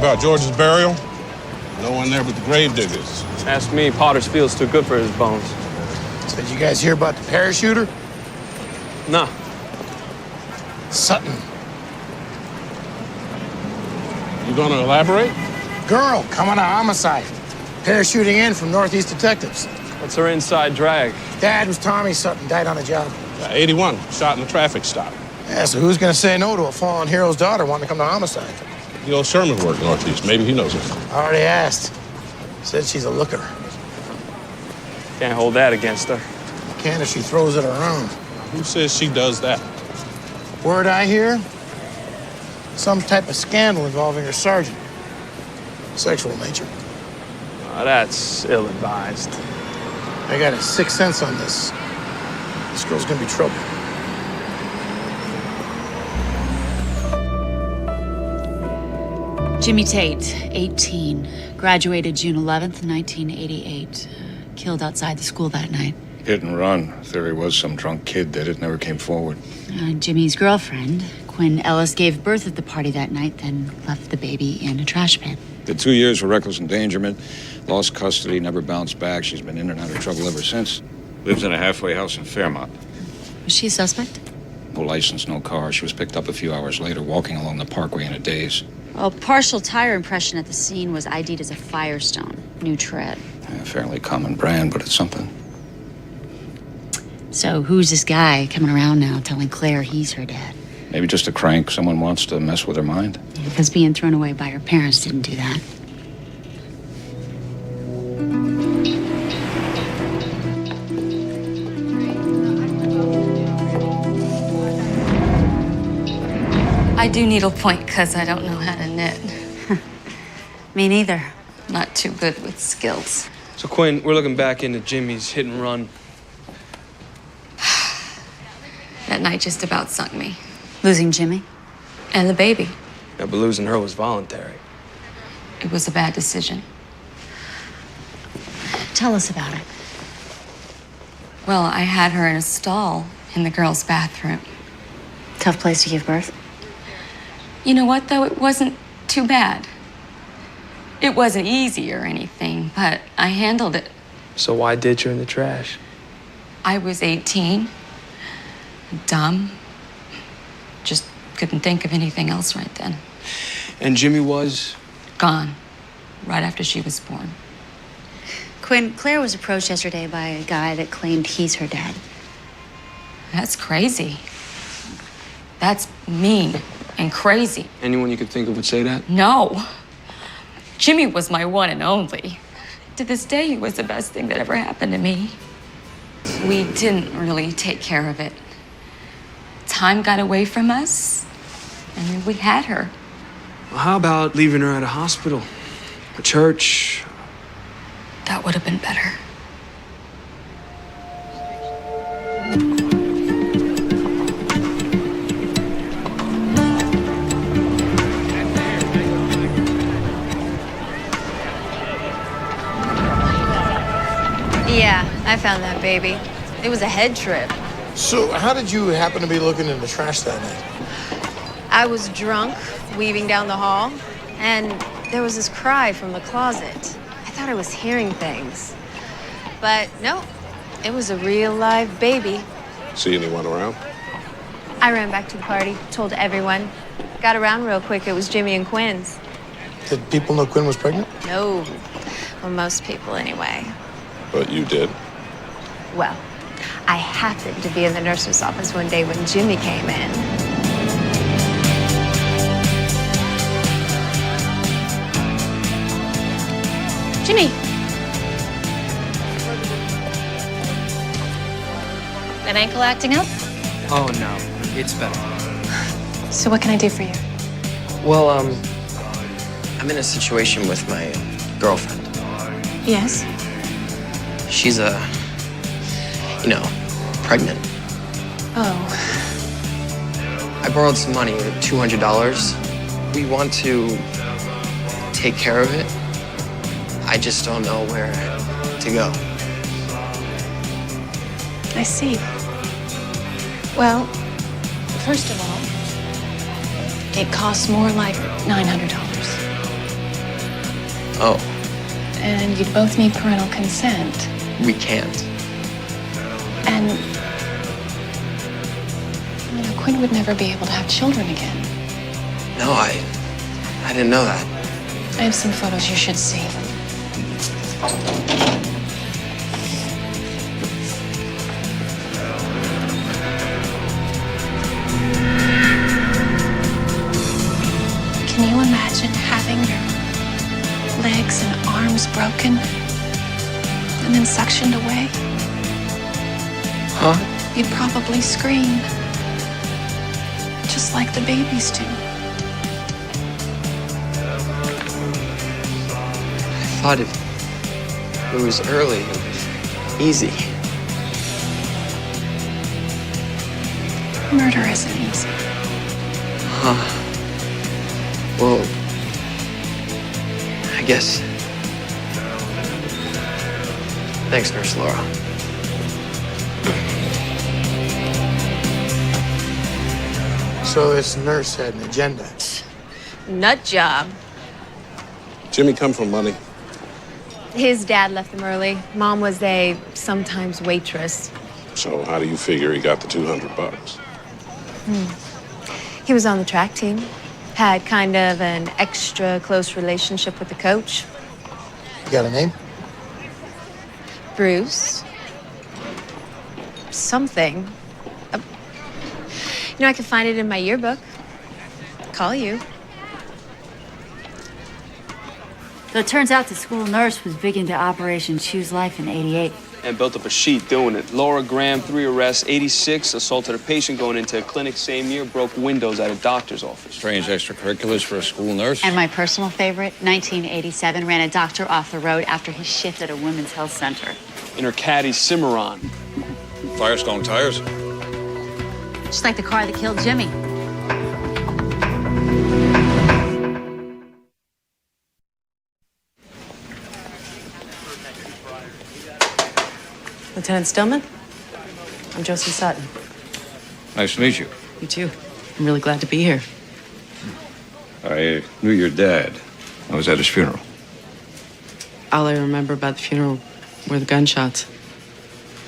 about George's burial? No one there but the grave diggers. Ask me, Potter's Field's too good for his bones. So did you guys hear about the parachuter? Nah. Sutton. You gonna elaborate? Girl, coming to homicide. Parachuting in from Northeast Detectives. What's her inside drag? Dad was Tommy Sutton, died on the job. 81, shot in a traffic stop. Yeah, so who's gonna say no to a fallen hero's daughter wanting to come to homicide? The old Sherman worked Northeast. Maybe he knows her. I already asked. Said she's a looker. Can't hold that against her. Can if she throws it around. Who says she does that? Word I hear? Some type of scandal involving her sergeant. Sexual nature. That's ill-advised. I got a sixth sense on this. This girl's gonna be trouble. Jimmy Tate, 18, graduated June 11th, 1988. Killed outside the school that night. Hit and run. Theory was some drunk kid did it, never came forward. Jimmy's girlfriend, Quinn Ellis, gave birth at the party that night, then left the baby in a trash bin. Did 2 years for reckless endangerment, lost custody, never bounced back. She's been in and out of trouble ever since. Lives in a halfway house in Fairmont. Was she a suspect? No license, no car. She was picked up a few hours later, walking along the parkway in a daze. Well, partial tire impression at the scene was ID'd as a Firestone, new tread. A fairly common brand, but it's something. So who's this guy coming around now telling Claire he's her dad? Maybe just a crank. Someone wants to mess with her mind. Because being thrown away by her parents didn't do that. I do needlepoint because I don't know how to knit. Me neither. Not too good with skills. So, Quinn, we're looking back into Jimmy's hit and run. That night just about sunk me. Losing Jimmy? And the baby. Yeah, but losing her was voluntary. It was a bad decision. Tell us about it. Well, I had her in a stall in the girls' bathroom. Tough place to give birth? You know what, though? It wasn't too bad. It wasn't easy or anything, but I handled it. So why ditch her in the trash? I was 18. Dumb. Just couldn't think of anything else right then. And Jimmy was? Gone. Right after she was born. Quinn, Claire was approached yesterday by a guy that claimed he's her dad. That's crazy. That's mean and crazy. Anyone you could think of would say that? No. Jimmy was my one and only. To this day, he was the best thing that ever happened to me. We didn't really take care of it. Time got away from us, and then we had her. Well, how about leaving her at a hospital, a church? That would have been better. Yeah, I found that baby. It was a head trip. So how did you happen to be looking in the trash that night? I was drunk, weaving down the hall, and there was this cry from the closet. I thought I was hearing things. But no, it was a real live baby. See anyone around? I ran back to the party, told everyone. Got around real quick, it was Jimmy and Quinn's. Did people know Quinn was pregnant? No, well, most people anyway. But you did. Well, I happened to be in the nurse's office one day when Jimmy came in. Jimmy! That ankle acting up? Oh, no. It's better. So what can I do for you? Well, I'm in a situation with my girlfriend. Yes? She's, pregnant. Oh. I borrowed some money, $200. We want to take care of it. I just don't know where to go. I see. Well, first of all, it costs more like $900. Oh, And you'd both need parental consent. we can't. And, Quinn would never be able to have children again. No, I didn't know that. I have some photos you should see. Can you imagine having your legs and arms broken and then suctioned away? Huh? You'd probably scream, just like the babies do. I thought it was early. It was easy. Murder isn't easy. Huh. Well, I guess. Thanks, Nurse Laura. So this nurse had an agenda. Nut job. Jimmy come from money. His dad left him early. Mom was a sometimes waitress. So how do you figure he got the $200? He was on the track team. Had kind of an extra close relationship with the coach. You got a name? Bruce. Something. I can find it in my yearbook. Call you. So it turns out the school nurse was big into Operation Choose Life in '88. And built up a sheet doing it. Laura Graham, 3 arrests, 86, assaulted a patient going into a clinic same year, broke windows at a doctor's office. Strange extracurriculars for a school nurse. And my personal favorite, 1987, ran a doctor off the road after his shift at a women's health center. In her caddy, Cimarron. Firestone tires. Just like the car that killed Jimmy. Lieutenant Stillman? I'm Josie Sutton. Nice to meet you. You too. I'm really glad to be here. I knew your dad. I was at his funeral. All I remember about the funeral were the gunshots.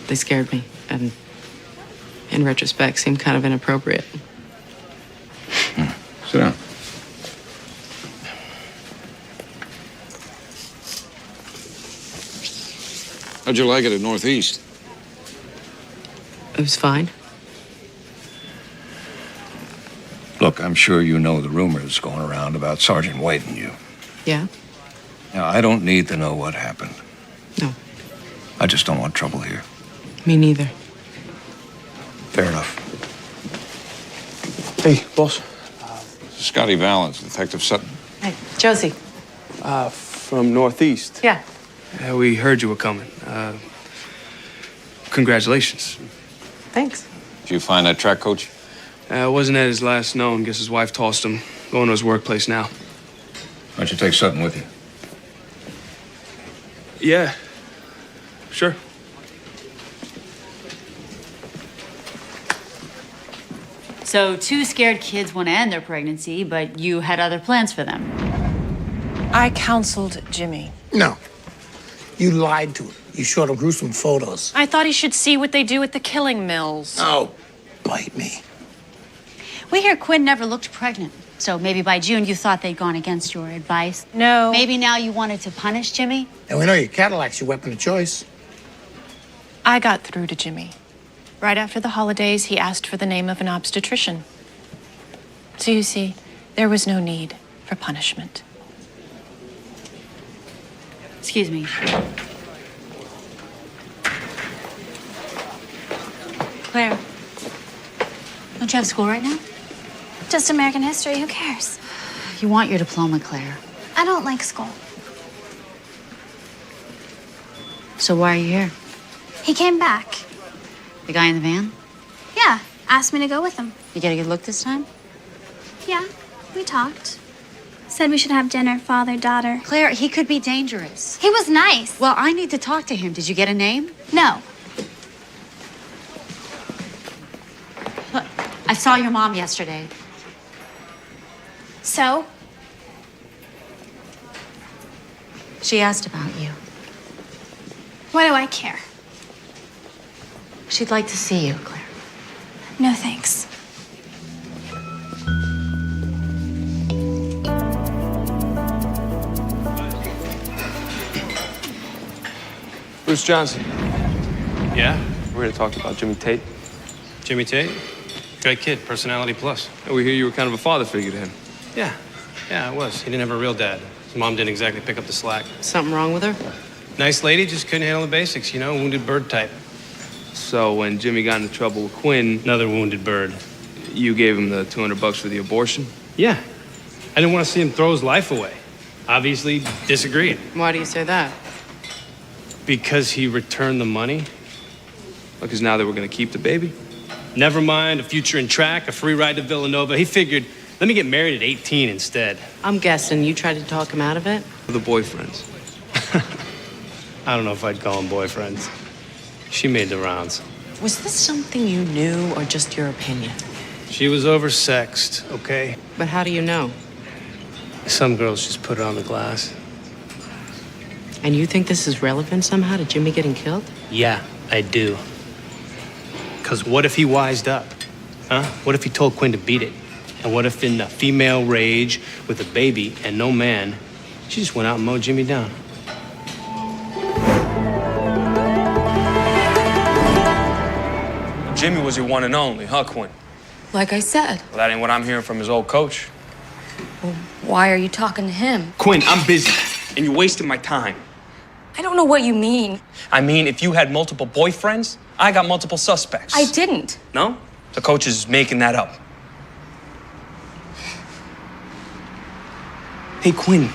They scared me, and in retrospect, seemed kind of inappropriate. Sit down. How'd you like it at Northeast? It was fine. Look, I'm sure you know the rumors going around about Sergeant White and you. Yeah? Now, I don't need to know what happened. No. I just don't want trouble here. Me neither. Fair enough. Hey, boss. Scotty Valance, Detective Sutton. Hey, Josie. From Northeast. Yeah. We heard you were coming. Congratulations. Thanks. Did you find that track coach? Wasn't at his last known. Guess his wife tossed him. Going to his workplace now. Why don't you take Sutton with you? Yeah. Sure. So 2 scared kids want to end their pregnancy, but you had other plans for them. I counseled Jimmy. No. You lied to him. You showed him gruesome photos. I thought he should see what they do at the killing mills. Oh, bite me. We hear Quinn never looked pregnant. So maybe by June you thought they'd gone against your advice. No. Maybe now you wanted to punish Jimmy? And we know your Cadillac's your weapon of choice. I got through to Jimmy. Right after the holidays, he asked for the name of an obstetrician. So you see, there was no need for punishment. Excuse me. Claire, don't you have school right now? Just American history, who cares? You want your diploma, Claire. I don't like school. So why are you here? He came back. The guy in the van? Yeah, asked me to go with him. You get a good look this time? Yeah, we talked. Said we should have dinner, father, daughter. Claire, he could be dangerous. He was nice. Well, I need to talk to him. Did you get a name? No. Look, I saw your mom yesterday. So? She asked about you. Why do I care? She'd like to see you, Claire. No thanks. Bruce Johnson. Yeah? We're here to talk about Jimmy Tate. Jimmy Tate? Great kid, personality plus. We hear you were kind of a father figure to him. Yeah, I was. He didn't have a real dad. His mom didn't exactly pick up the slack. Something wrong with her? Nice lady, just couldn't handle the basics, you know, wounded bird type. So when Jimmy got into trouble with Quinn, Another wounded bird. you gave him the $200 for the abortion? Yeah. I didn't want to see him throw his life away. Obviously disagreed. Why do you say that? Because he returned the money. Because now they were going to keep the baby? Never mind, a future in track, a free ride to Villanova. He figured, let me get married at 18 instead. I'm guessing you tried to talk him out of it? The boyfriends. I don't know if I'd call them boyfriends. She made the rounds. Was this something you knew or just your opinion? She was oversexed, okay? But how do you know? Some girls just put it on the glass. And you think this is relevant somehow to Jimmy getting killed? Yeah, I do. Because what if he wised up? Huh? What if he told Quinn to beat it? And what if in a female rage with a baby and no man, she just went out and mowed Jimmy down? Jimmy was your one and only, huh, Quinn? Like I said. Well, that ain't what I'm hearing from his old coach. Well, why are you talking to him? Quinn, I'm busy, and you're wasting my time. I don't know what you mean. I mean, if you had multiple boyfriends, I got multiple suspects. I didn't. No? The coach is making that up. Hey, Quinn,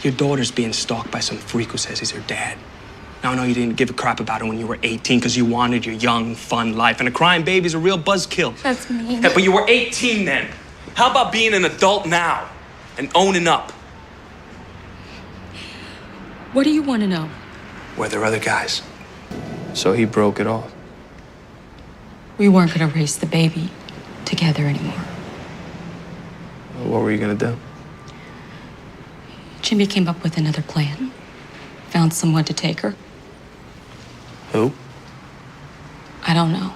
your daughter's being stalked by some freak who says he's her dad. Now, I know you didn't give a crap about it when you were 18 because you wanted your young, fun life, and a crying baby's a real buzzkill. That's mean. Yeah, but you were 18 then. How about being an adult now and owning up? What do you want to know? Were there other guys? So he broke it off. We weren't going to raise the baby together anymore. What were you gonna do? Jimmy came up with another plan. Found someone to take her. Who? I don't know.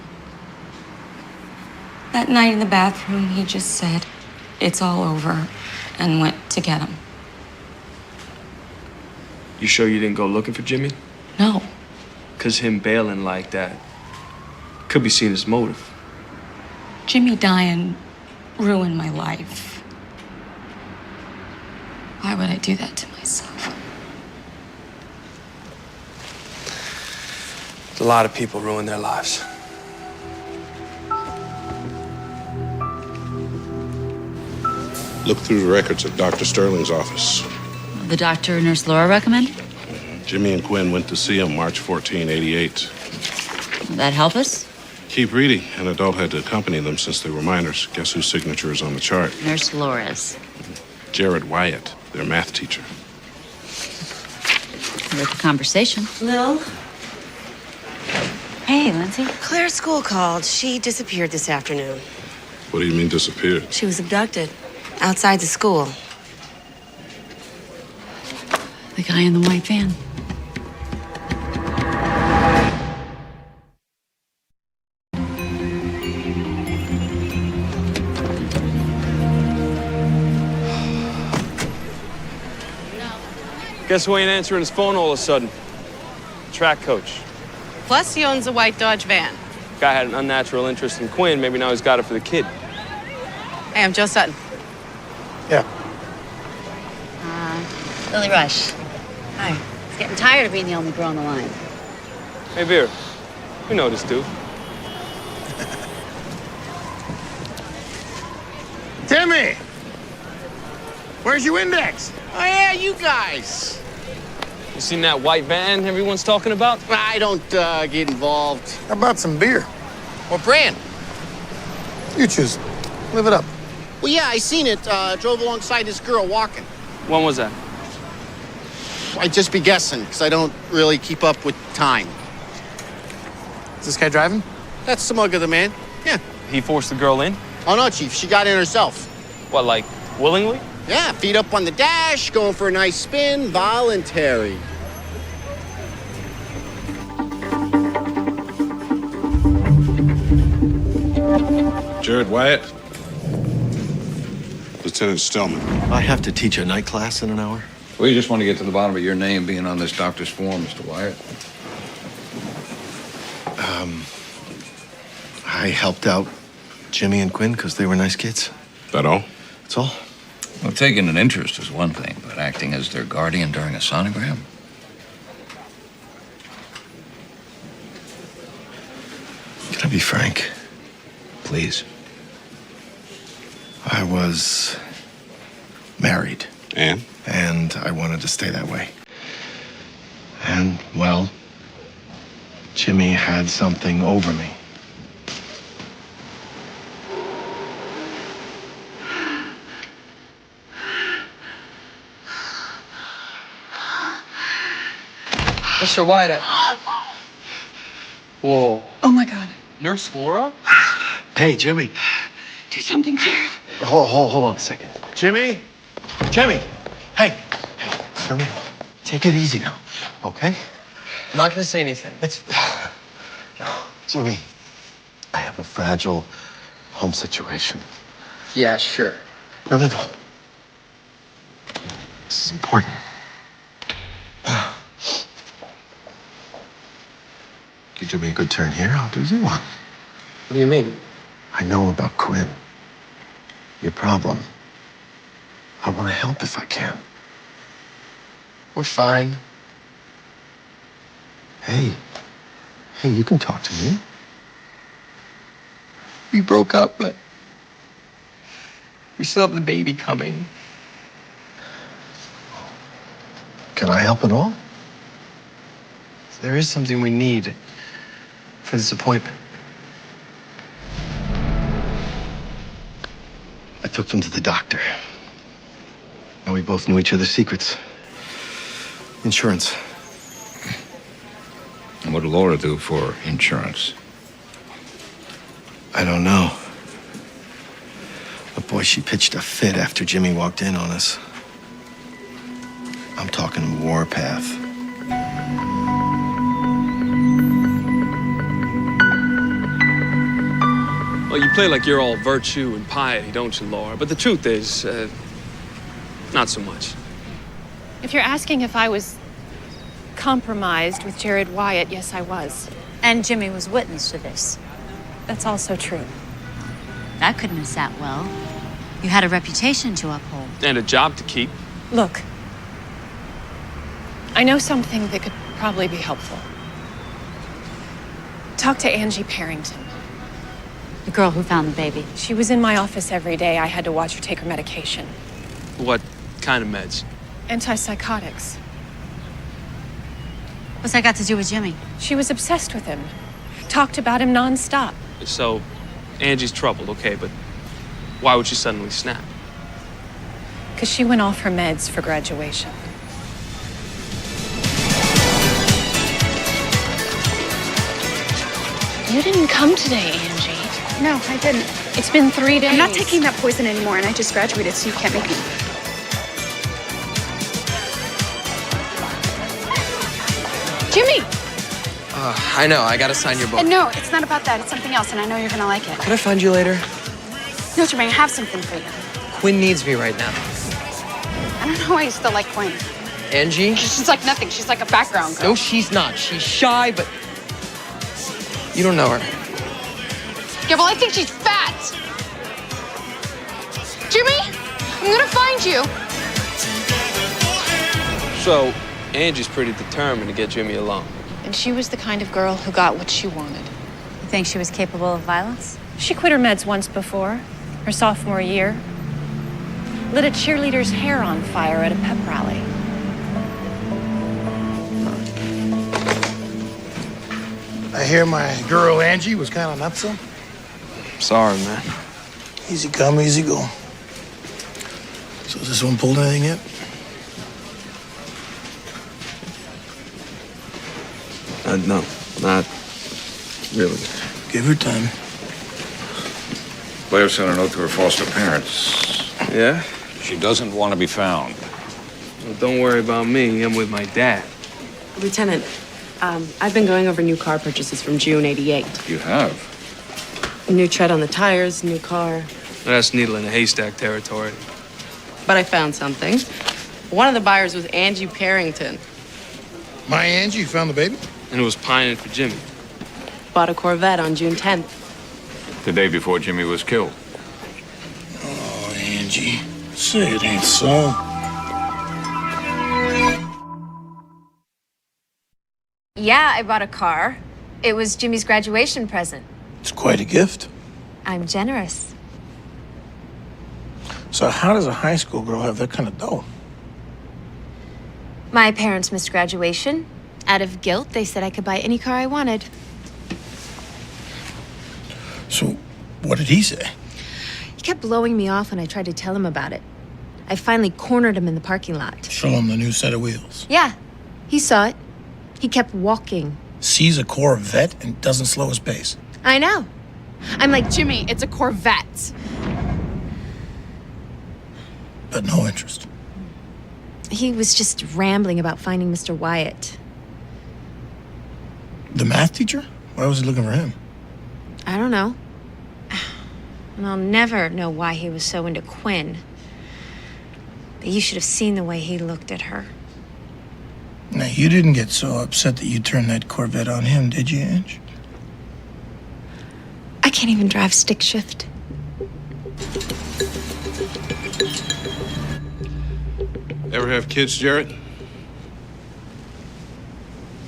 That night in the bathroom, he just said, "It's all over," and went to get him. You sure you didn't go looking for Jimmy? No. Because him bailing like that could be seen as motive. Jimmy dying ruined my life. Why would I do that to myself? A lot of people ruin their lives. Look through the records at Dr. Sterling's office. The doctor Nurse Laura recommended? Jimmy and Quinn went to see him March 14, 88. Will that help us? Keep reading. An adult had to accompany them since they were minors. Guess whose signature is on the chart? Nurse Laura's. Jared Wyatt, their math teacher. Worth the conversation. Lil, Hey, Lindsay. Claire's school called. She disappeared this afternoon. What do you mean disappeared? She was abducted outside the school. The guy in the white van. Guess who ain't answering his phone all of a sudden? Track coach. Plus, he owns a white Dodge van. Guy had an unnatural interest in Quinn. Maybe now he's got it for the kid. Hey, I'm Joe Sutton. Yeah. Lily Rush. Hi. He's getting tired of being the only girl on the line. Hey, Vera. We know this dude. Timmy! Where's your index? Oh, yeah, you guys. You seen that white van everyone's talking about? I don't get involved. How about some beer? What brand? You choose. Live it up. Well, yeah, I seen it. Drove alongside this girl walking. When was that? I'd just be guessing, because I don't really keep up with time. Is this guy driving? That's the mug of the man. Yeah. He forced the girl in? Oh, no, Chief. She got in herself. What, like, willingly? Yeah, feet up on the dash, going for a nice spin, voluntary. Jared Wyatt. Lieutenant Stillman. I have to teach a night class in an hour. We just want to get to the bottom of your name being on this doctor's form, Mr. Wyatt. I helped out Jimmy and Quinn because they were nice kids. That all? That's all. Well, taking an interest is one thing, but acting as their guardian during a sonogram? Can I be frank? Please. I was married. And? And I wanted to stay that way. And, well, Jimmy had something over me. Mr. Wyatt. Whoa. Oh my God. Nurse Laura? Hey, Jimmy. Do something, Jared. Hold on a second. Jimmy? Jimmy! Hey! Jimmy, take it easy now, okay? I'm not gonna say anything. Jimmy, I have a fragile home situation. Yeah, sure. No. This is important. You do me a good turn here, I'll do you one. What do you mean? I know about Quinn. Your problem. I want to help if I can. We're fine. Hey, you can talk to me. We broke up, but we still have the baby coming. Can I help at all? There is something we need for this appointment. I took them to the doctor. Now we both knew each other's secrets. Insurance. And what did Laura do for insurance? I don't know. But boy, she pitched a fit after Jimmy walked in on us. I'm talking warpath. Well, you play like you're all virtue and piety, don't you, Laura? But the truth is, not so much. If you're asking if I was compromised with Jared Wyatt, yes, I was. And Jimmy was witness to this. That's also true. That couldn't have sat well. You had a reputation to uphold. And a job to keep. Look, I know something that could probably be helpful. Talk to Angie Parrington. The girl who found the baby. She was in my office every day. I had to watch her take her medication. What kind of meds? Antipsychotics. What's that got to do with Jimmy? She was obsessed with him. Talked about him nonstop. So, Angie's troubled, okay, but why would she suddenly snap? Because she went off her meds for graduation. You didn't come today, Angie. No, I didn't. It's been 3 days. I'm not taking that poison anymore, and I just graduated, so you can't make me. Jimmy! I know, I gotta sign your book. No, it's not about that. It's something else, and I know you're gonna like it. Could I find you later? No, Jermaine, I have something for you. Quinn needs me right now. I don't know why you still like Quinn. Angie? She's like nothing. She's like a background girl. No, she's not. She's shy, but you don't know her. Yeah, well, I think she's fat. Jimmy, I'm gonna find you. So, Angie's pretty determined to get Jimmy alone. And she was the kind of girl who got what she wanted. You think she was capable of violence? She quit her meds once before, her sophomore year. Lit a cheerleader's hair on fire at a pep rally. I hear my girl Angie was kind of nutso. Sorry, man. Easy come, easy go. So has this one pulled anything yet? No, not really. Give her time. Blair sent a note to her foster parents. Yeah? She doesn't want to be found. Well, don't worry about me. I'm with my dad. Lieutenant, I've been going over new car purchases from June '88. You have? New tread on the tires, new car. That's needle in a haystack territory. But I found something. One of the buyers was Angie Parrington. My Angie, you found the baby? And it was pining for Jimmy. Bought a Corvette on June 10th. The day before Jimmy was killed. Oh, Angie. Say it ain't so. Yeah, I bought a car. It was Jimmy's graduation present. It's quite a gift. I'm generous. So how does a high school girl have that kind of dough? My parents missed graduation. Out of guilt, they said I could buy any car I wanted. So what did he say? He kept blowing me off when I tried to tell him about it. I finally cornered him in the parking lot. Show him the new set of wheels. Yeah, he saw it. He kept walking. Sees a Corvette and doesn't slow his pace. I know. I'm like, Jimmy, it's a Corvette. But no interest. He was just rambling about finding Mr. Wyatt. The math teacher? Why was he looking for him? I don't know. And I'll never know why he was so into Quinn. But you should have seen the way he looked at her. Now, you didn't get so upset that you turned that Corvette on him, did you, Ange? I can't even drive stick shift. Ever have kids, Jarrett?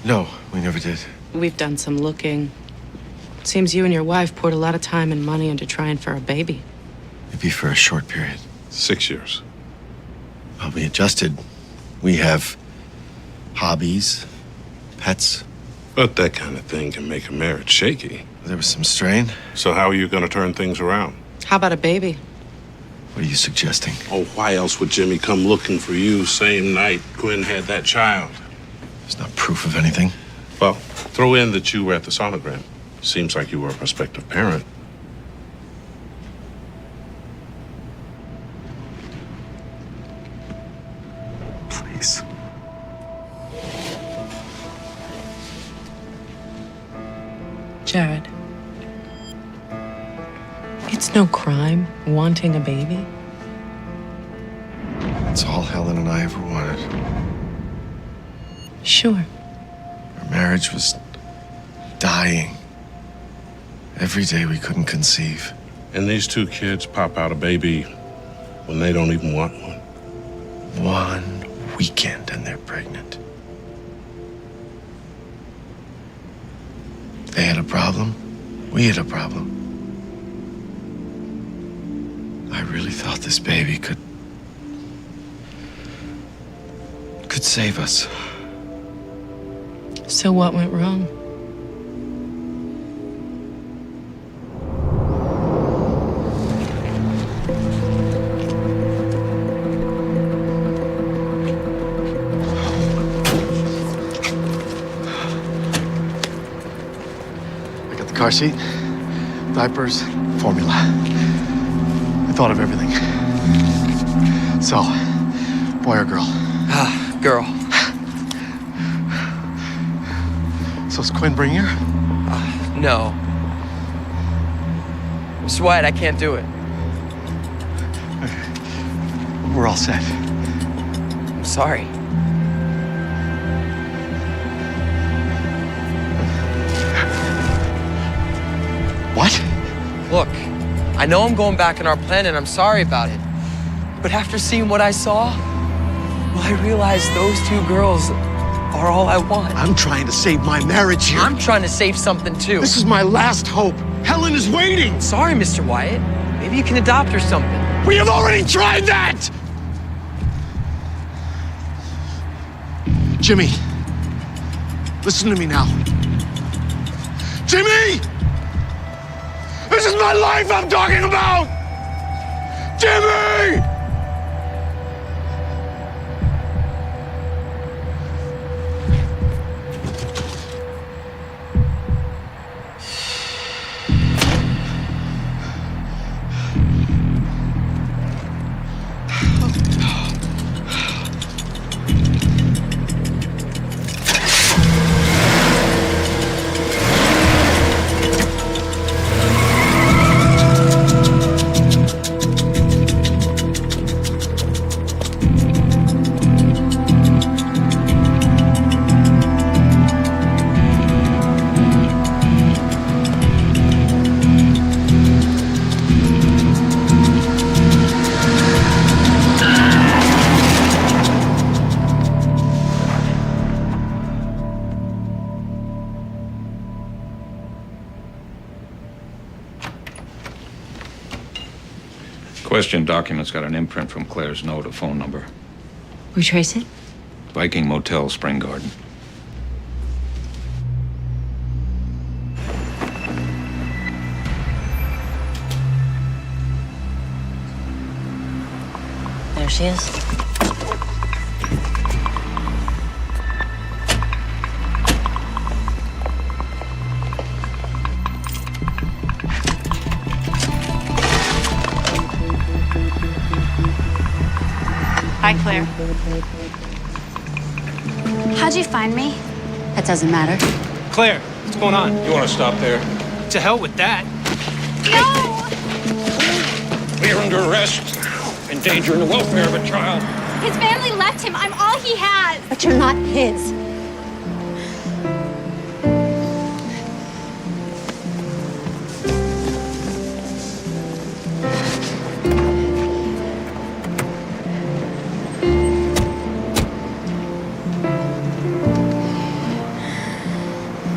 No, we never did. We've done some looking. Seems you and your wife poured a lot of time and money into trying for a baby. Maybe for a short period. 6 years. Well, we adjusted. We have hobbies, pets. But that kind of thing can make a marriage shaky. There was some strain. So how are you going to turn things around? How about a baby? What are you suggesting? Oh, why else would Jimmy come looking for you same night Quinn had that child? There's not proof of anything. Well, throw in that you were at the sonogram. Seems like you were a prospective parent. Please. Jared, it's no crime wanting a baby. It's all Helen and I ever wanted. Sure. Our marriage was dying. Every day we couldn't conceive. And these two kids pop out a baby when they don't even want one. One weekend and they're pregnant. They had a problem. We had a problem. I really thought this baby could save us. So what went wrong? I got the car seat, diapers, formula. I thought of everything. So, boy or girl? Girl. So's Quinn bring her? No. Mr. Wyatt, I can't do it. We're all set. I'm sorry. What? Look, I know I'm going back in our plan and I'm sorry about it. But after seeing what I saw, well, I realized those two girls are all I want. I'm trying to save my marriage here. I'm trying to save something too. This is my last hope. Helen is waiting. Sorry, Mr. Wyatt. Maybe you can adopt her something. We have already tried that! Jimmy, listen to me now. Jimmy! This is my life I'm talking about! Jimmy! Question document's got an imprint from Claire's note, a phone number. We trace it? Viking Motel, Spring Garden. There she is. Hi, Claire. How'd you find me? That doesn't matter. Claire, what's going on? You want to stop there? To hell with that. No! We're under arrest. Endangering the welfare of a child. His family left him. I'm all he has. But you're not his.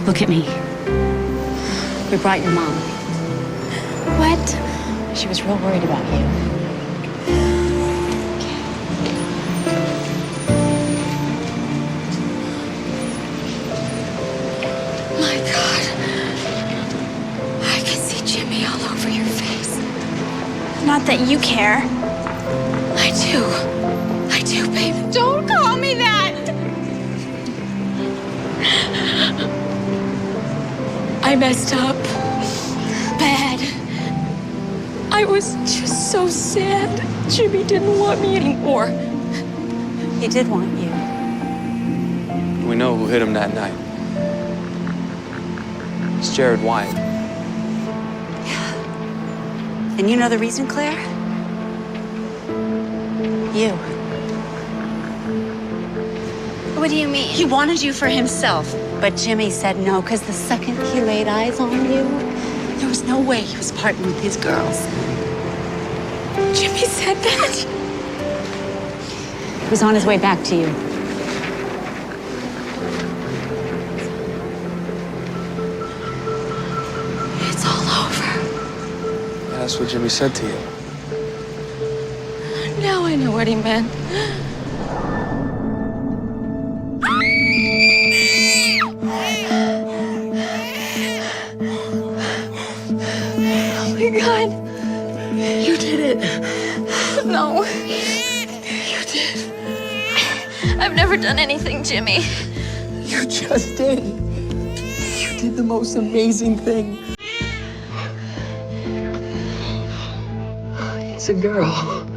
Look at me. We brought your mom. What? She was real worried about you. My God. I can see Jimmy all over your face. Not that you care. I do. I do, babe. Don't call me that! I messed up. Bad. I was just so sad. Jimmy didn't want me anymore. He did want you. We know who hit him that night. It's Jared Wyatt. And you know the reason, Claire? You. What do you mean? He wanted you for himself, but Jimmy said no, because the second he laid eyes on you, there was no way he was parting with his girls. Jimmy said that? He was on his way back to you. It's all over. That's what Jimmy said to you. Now I know what he meant. Oh my God. You did it. No. You did. I've never done anything, Jimmy. You just did. You did the most amazing thing. It's a girl.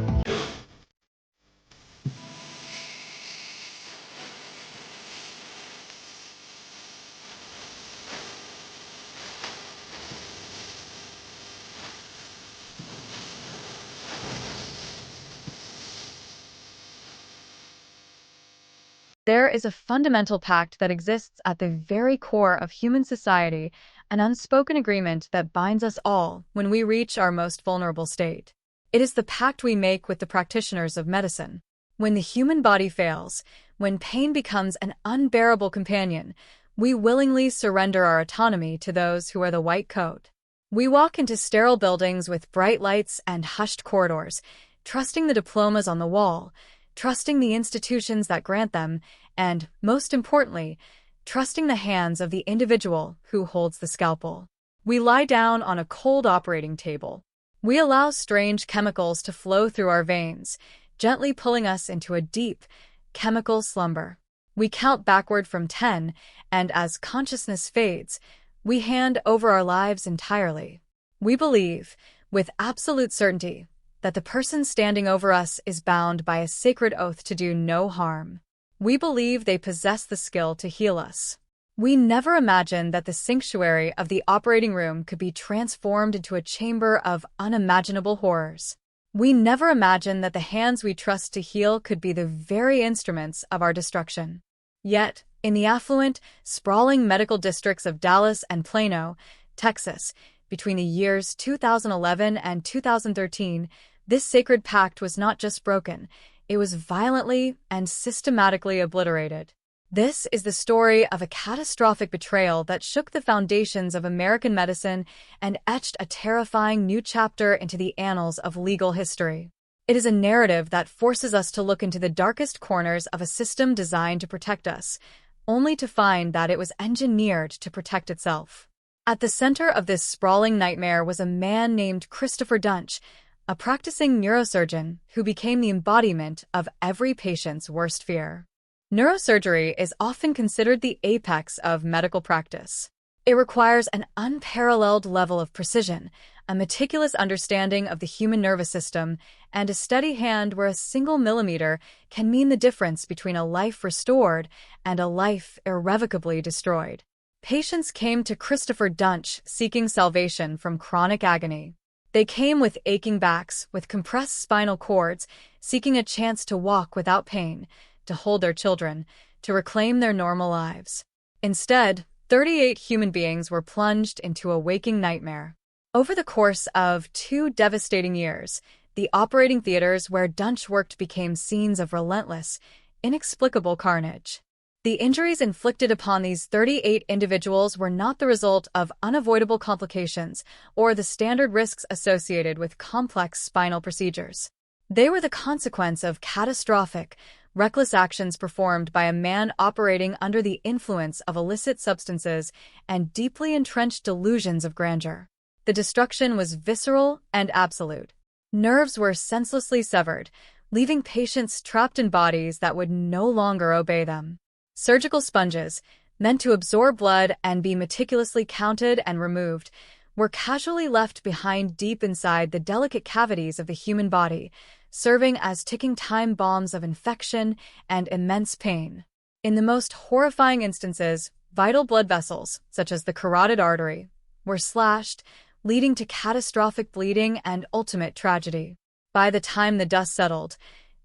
There is a fundamental pact that exists at the very core of human society, an unspoken agreement that binds us all when we reach our most vulnerable state. It is the pact we make with the practitioners of medicine. When the human body fails, when pain becomes an unbearable companion, we willingly surrender our autonomy to those who wear the white coat. We walk into sterile buildings with bright lights and hushed corridors, trusting the diplomas on the wall, trusting the institutions that grant them, and, most importantly, trusting the hands of the individual who holds the scalpel. We lie down on a cold operating table. We allow strange chemicals to flow through our veins, gently pulling us into a deep, chemical slumber. We count backward from 10, and as consciousness fades, we hand over our lives entirely. We believe, with absolute certainty, that the person standing over us is bound by a sacred oath to do no harm. We believe they possess the skill to heal us. We never imagined that the sanctuary of the operating room could be transformed into a chamber of unimaginable horrors. We never imagined that the hands we trust to heal could be the very instruments of our destruction. Yet, in the affluent, sprawling medical districts of Dallas and Plano, Texas, between the years 2011 and 2013, this sacred pact was not just broken, it was violently and systematically obliterated. This is the story of a catastrophic betrayal that shook the foundations of American medicine and etched a terrifying new chapter into the annals of legal history. It is a narrative that forces us to look into the darkest corners of a system designed to protect us, only to find that it was engineered to protect itself. At the center of this sprawling nightmare was a man named Christopher Dunch, a practicing neurosurgeon who became the embodiment of every patient's worst fear. Neurosurgery is often considered the apex of medical practice. It requires an unparalleled level of precision, a meticulous understanding of the human nervous system, and a steady hand where a single millimeter can mean the difference between a life restored and a life irrevocably destroyed. Patients came to Christopher Dunch seeking salvation from chronic agony. They came with aching backs, with compressed spinal cords, seeking a chance to walk without pain, to hold their children, to reclaim their normal lives. Instead, 38 human beings were plunged into a waking nightmare. Over the course of 2 devastating years, the operating theaters where Dunch worked became scenes of relentless, inexplicable carnage. The injuries inflicted upon these 38 individuals were not the result of unavoidable complications or the standard risks associated with complex spinal procedures. They were the consequence of catastrophic, reckless actions performed by a man operating under the influence of illicit substances and deeply entrenched delusions of grandeur. The destruction was visceral and absolute. Nerves were senselessly severed, leaving patients trapped in bodies that would no longer obey them. Surgical sponges, meant to absorb blood and be meticulously counted and removed, were casually left behind deep inside the delicate cavities of the human body, serving as ticking time bombs of infection and immense pain. In the most horrifying instances, vital blood vessels, such as the carotid artery, were slashed, leading to catastrophic bleeding and ultimate tragedy. By the time the dust settled,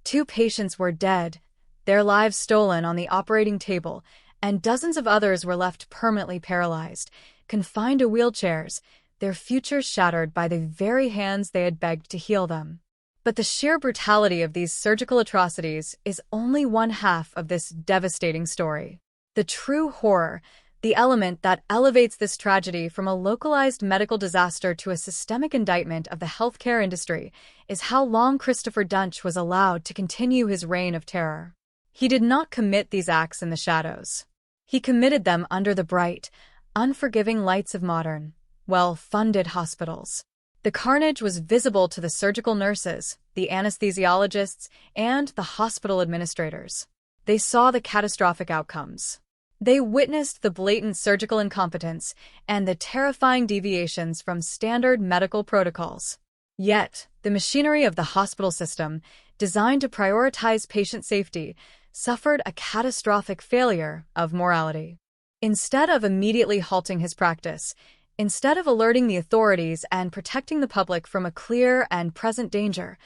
2 patients were dead, their lives stolen on the operating table, and dozens of others were left permanently paralyzed, confined to wheelchairs, their futures shattered by the very hands they had begged to heal them. But the sheer brutality of these surgical atrocities is only one half of this devastating story. The true horror, the element that elevates this tragedy from a localized medical disaster to a systemic indictment of the healthcare industry, is how long Christopher Dunch was allowed to continue his reign of terror. He did not commit these acts in the shadows. He committed them under the bright, unforgiving lights of modern, well-funded hospitals. The carnage was visible to the surgical nurses, the anesthesiologists, and the hospital administrators. They saw the catastrophic outcomes. They witnessed the blatant surgical incompetence and the terrifying deviations from standard medical protocols. Yet, the machinery of the hospital system, designed to prioritize patient safety, suffered a catastrophic failure of morality. Instead of immediately halting his practice, instead of alerting the authorities and protecting the public from a clear and present danger,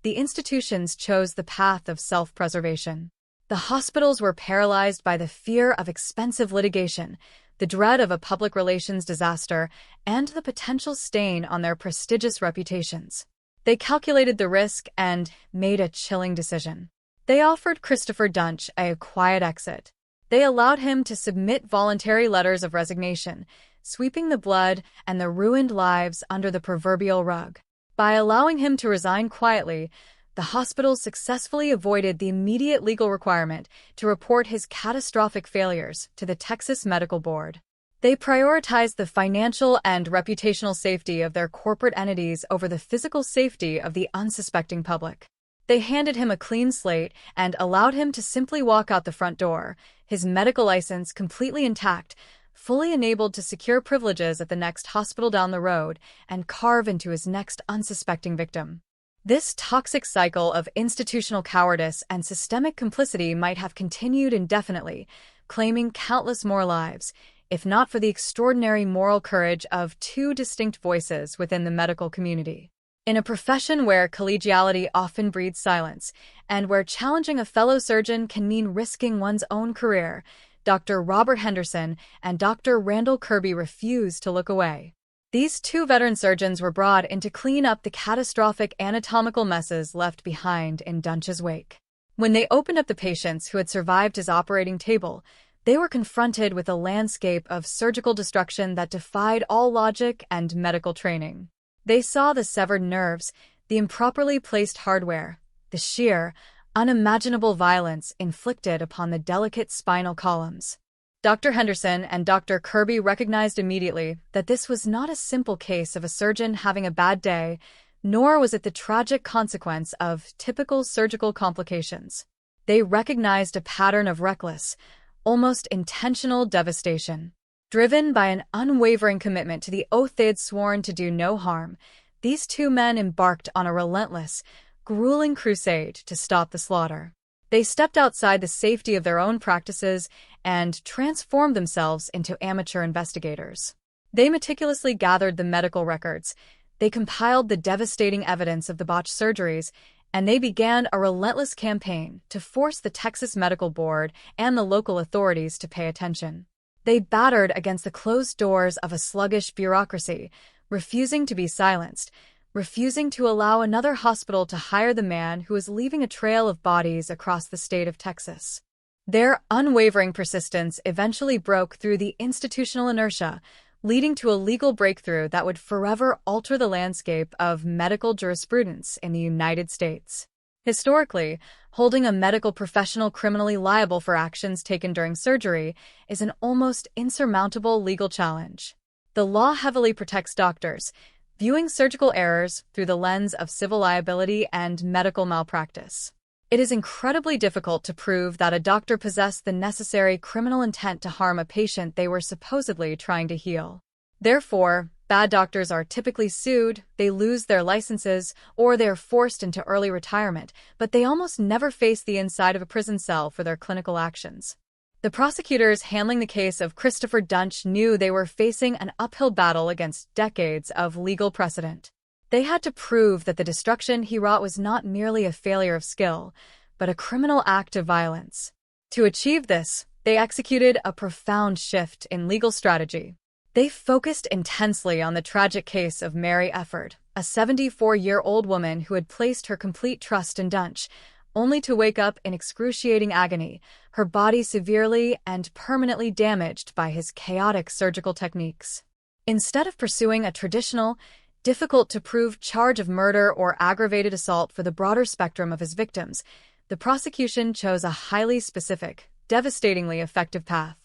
the institutions chose the path of self-preservation. The hospitals were paralyzed by the fear of expensive litigation, the dread of a public relations disaster, and the potential stain on their prestigious reputations. They calculated the risk and made a chilling decision. They offered Christopher Dunch a quiet exit. They allowed him to submit voluntary letters of resignation, sweeping the blood and the ruined lives under the proverbial rug. By allowing him to resign quietly, the hospitals successfully avoided the immediate legal requirement to report his catastrophic failures to the Texas Medical Board. They prioritized the financial and reputational safety of their corporate entities over the physical safety of the unsuspecting public. They handed him a clean slate and allowed him to simply walk out the front door, his medical license completely intact, fully enabled to secure privileges at the next hospital down the road and carve into his next unsuspecting victim. This toxic cycle of institutional cowardice and systemic complicity might have continued indefinitely, claiming countless more lives, if not for the extraordinary moral courage of 2 distinct voices within the medical community. In a profession where collegiality often breeds silence, and where challenging a fellow surgeon can mean risking one's own career, Dr. Robert Henderson and Dr. Randall Kirby refused to look away. These 2 veteran surgeons were brought in to clean up the catastrophic anatomical messes left behind in Dunch's wake. When they opened up the patients who had survived his operating table, they were confronted with a landscape of surgical destruction that defied all logic and medical training. They saw the severed nerves, the improperly placed hardware, the sheer, unimaginable violence inflicted upon the delicate spinal columns. Dr. Henderson and Dr. Kirby recognized immediately that this was not a simple case of a surgeon having a bad day, nor was it the tragic consequence of typical surgical complications. They recognized a pattern of reckless, almost intentional devastation. Driven by an unwavering commitment to the oath they had sworn to do no harm, these two men embarked on a relentless, grueling crusade to stop the slaughter. They stepped outside the safety of their own practices and transformed themselves into amateur investigators. They meticulously gathered the medical records, they compiled the devastating evidence of the botched surgeries, and they began a relentless campaign to force the Texas Medical Board and the local authorities to pay attention. They battered against the closed doors of a sluggish bureaucracy, refusing to be silenced, refusing to allow another hospital to hire the man who was leaving a trail of bodies across the state of Texas. Their unwavering persistence eventually broke through the institutional inertia, leading to a legal breakthrough that would forever alter the landscape of medical jurisprudence in the United States. Historically, holding a medical professional criminally liable for actions taken during surgery is an almost insurmountable legal challenge. The law heavily protects doctors, viewing surgical errors through the lens of civil liability and medical malpractice. It is incredibly difficult to prove that a doctor possessed the necessary criminal intent to harm a patient they were supposedly trying to heal. Therefore, bad doctors are typically sued, they lose their licenses, or they are forced into early retirement, but they almost never face the inside of a prison cell for their clinical actions. The prosecutors handling the case of Christopher Dunch knew they were facing an uphill battle against decades of legal precedent. They had to prove that the destruction he wrought was not merely a failure of skill, but a criminal act of violence. To achieve this, they executed a profound shift in legal strategy. They focused intensely on the tragic case of Mary Efford, a 74-year-old woman who had placed her complete trust in Dunch, only to wake up in excruciating agony, her body severely and permanently damaged by his chaotic surgical techniques. Instead of pursuing a traditional, difficult-to-prove charge of murder or aggravated assault for the broader spectrum of his victims, the prosecution chose a highly specific, devastatingly effective path.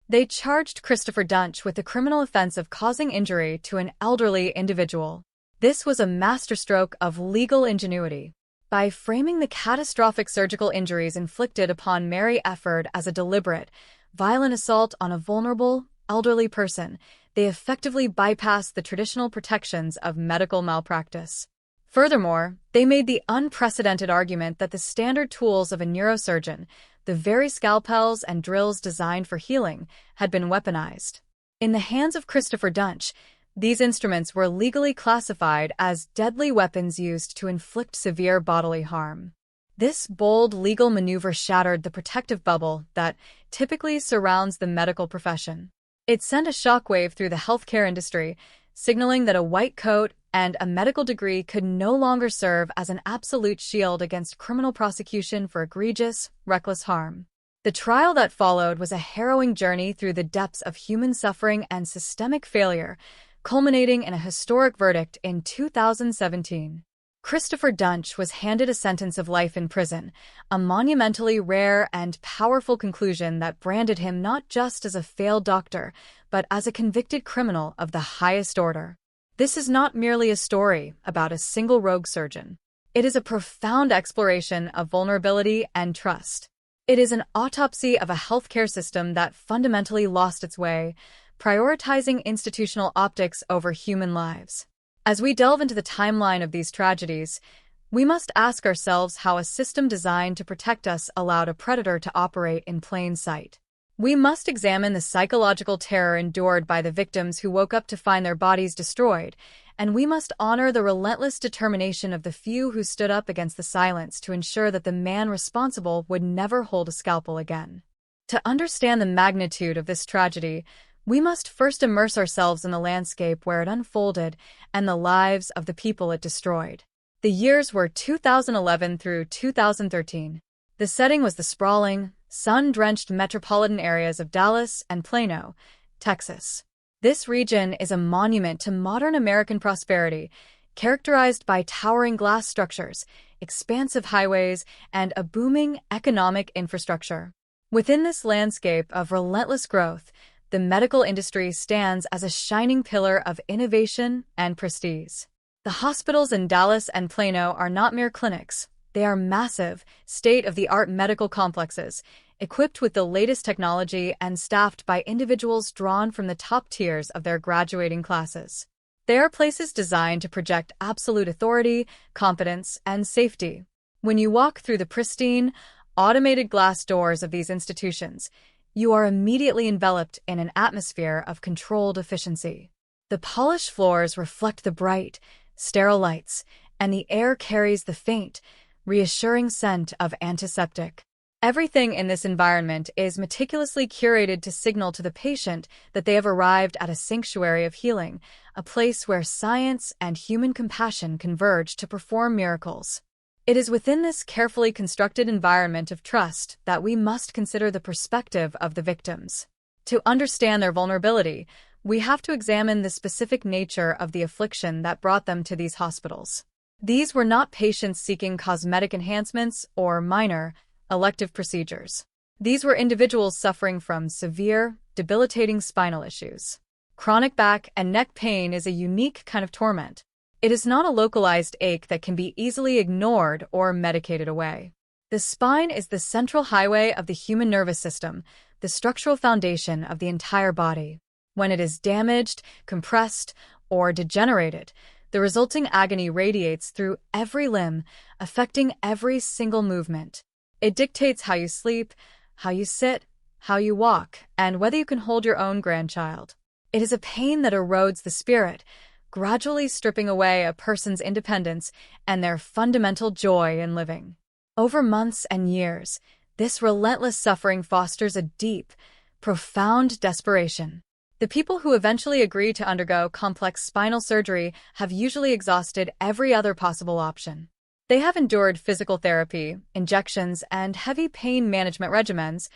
They charged Christopher Dunch with the criminal offense of causing injury to an elderly individual. This was a masterstroke of legal ingenuity. By framing the catastrophic surgical injuries inflicted upon Mary Efford as a deliberate, violent assault on a vulnerable, elderly person, they effectively bypassed the traditional protections of medical malpractice. Furthermore, they made the unprecedented argument that the standard tools of a neurosurgeon, the very scalpels and drills designed for healing, had been weaponized. In the hands of Christopher Dunch, these instruments were legally classified as deadly weapons used to inflict severe bodily harm. This bold legal maneuver shattered the protective bubble that typically surrounds the medical profession. It sent a shockwave through the healthcare industry, signaling that a white coat and a medical degree could no longer serve as an absolute shield against criminal prosecution for egregious, reckless harm. The trial that followed was a harrowing journey through the depths of human suffering and systemic failure, culminating in a historic verdict in 2017. Christopher Dunch was handed a sentence of life in prison, a monumentally rare and powerful conclusion that branded him not just as a failed doctor, but as a convicted criminal of the highest order. This is not merely a story about a single rogue surgeon. It is a profound exploration of vulnerability and trust. It is an autopsy of a healthcare system that fundamentally lost its way, prioritizing institutional optics over human lives. As we delve into the timeline of these tragedies, we must ask ourselves how a system designed to protect us allowed a predator to operate in plain sight. We must examine the psychological terror endured by the victims who woke up to find their bodies destroyed, and we must honor the relentless determination of the few who stood up against the silence to ensure that the man responsible would never hold a scalpel again. To understand the magnitude of this tragedy, we must first immerse ourselves in the landscape where it unfolded and the lives of the people it destroyed. The years were 2011 through 2013. The setting was the sprawling, sun-drenched metropolitan areas of Dallas and Plano, Texas. This region is a monument to modern American prosperity, characterized by towering glass structures, expansive highways, and a booming economic infrastructure. Within this landscape of relentless growth, the medical industry stands as a shining pillar of innovation and prestige. The hospitals in Dallas and Plano are not mere clinics. They are massive, state-of-the-art medical complexes, equipped with the latest technology and staffed by individuals drawn from the top tiers of their graduating classes. They are places designed to project absolute authority, competence, and safety. When you walk through the pristine, automated glass doors of these institutions, you are immediately enveloped in an atmosphere of controlled efficiency. The polished floors reflect the bright, sterile lights, and the air carries the faint, reassuring scent of antiseptic. Everything in this environment is meticulously curated to signal to the patient that they have arrived at a sanctuary of healing, a place where science and human compassion converge to perform miracles. It is within this carefully constructed environment of trust that we must consider the perspective of the victims. To understand their vulnerability, we have to examine the specific nature of the affliction that brought them to these hospitals. These were not patients seeking cosmetic enhancements or minor, elective procedures. These were individuals suffering from severe, debilitating spinal issues. Chronic back and neck pain is a unique kind of torment. It is not a localized ache that can be easily ignored or medicated away. The spine is the central highway of the human nervous system, the structural foundation of the entire body. When it is damaged, compressed, or degenerated, the resulting agony radiates through every limb, affecting every single movement. It dictates how you sleep, how you sit, how you walk, and whether you can hold your own grandchild. It is a pain that erodes the spirit, gradually stripping away a person's independence and their fundamental joy in living. Over months and years, this relentless suffering fosters a deep, profound desperation. The people who eventually agree to undergo complex spinal surgery have usually exhausted every other possible option. They have endured physical therapy, injections, and heavy pain management regimens,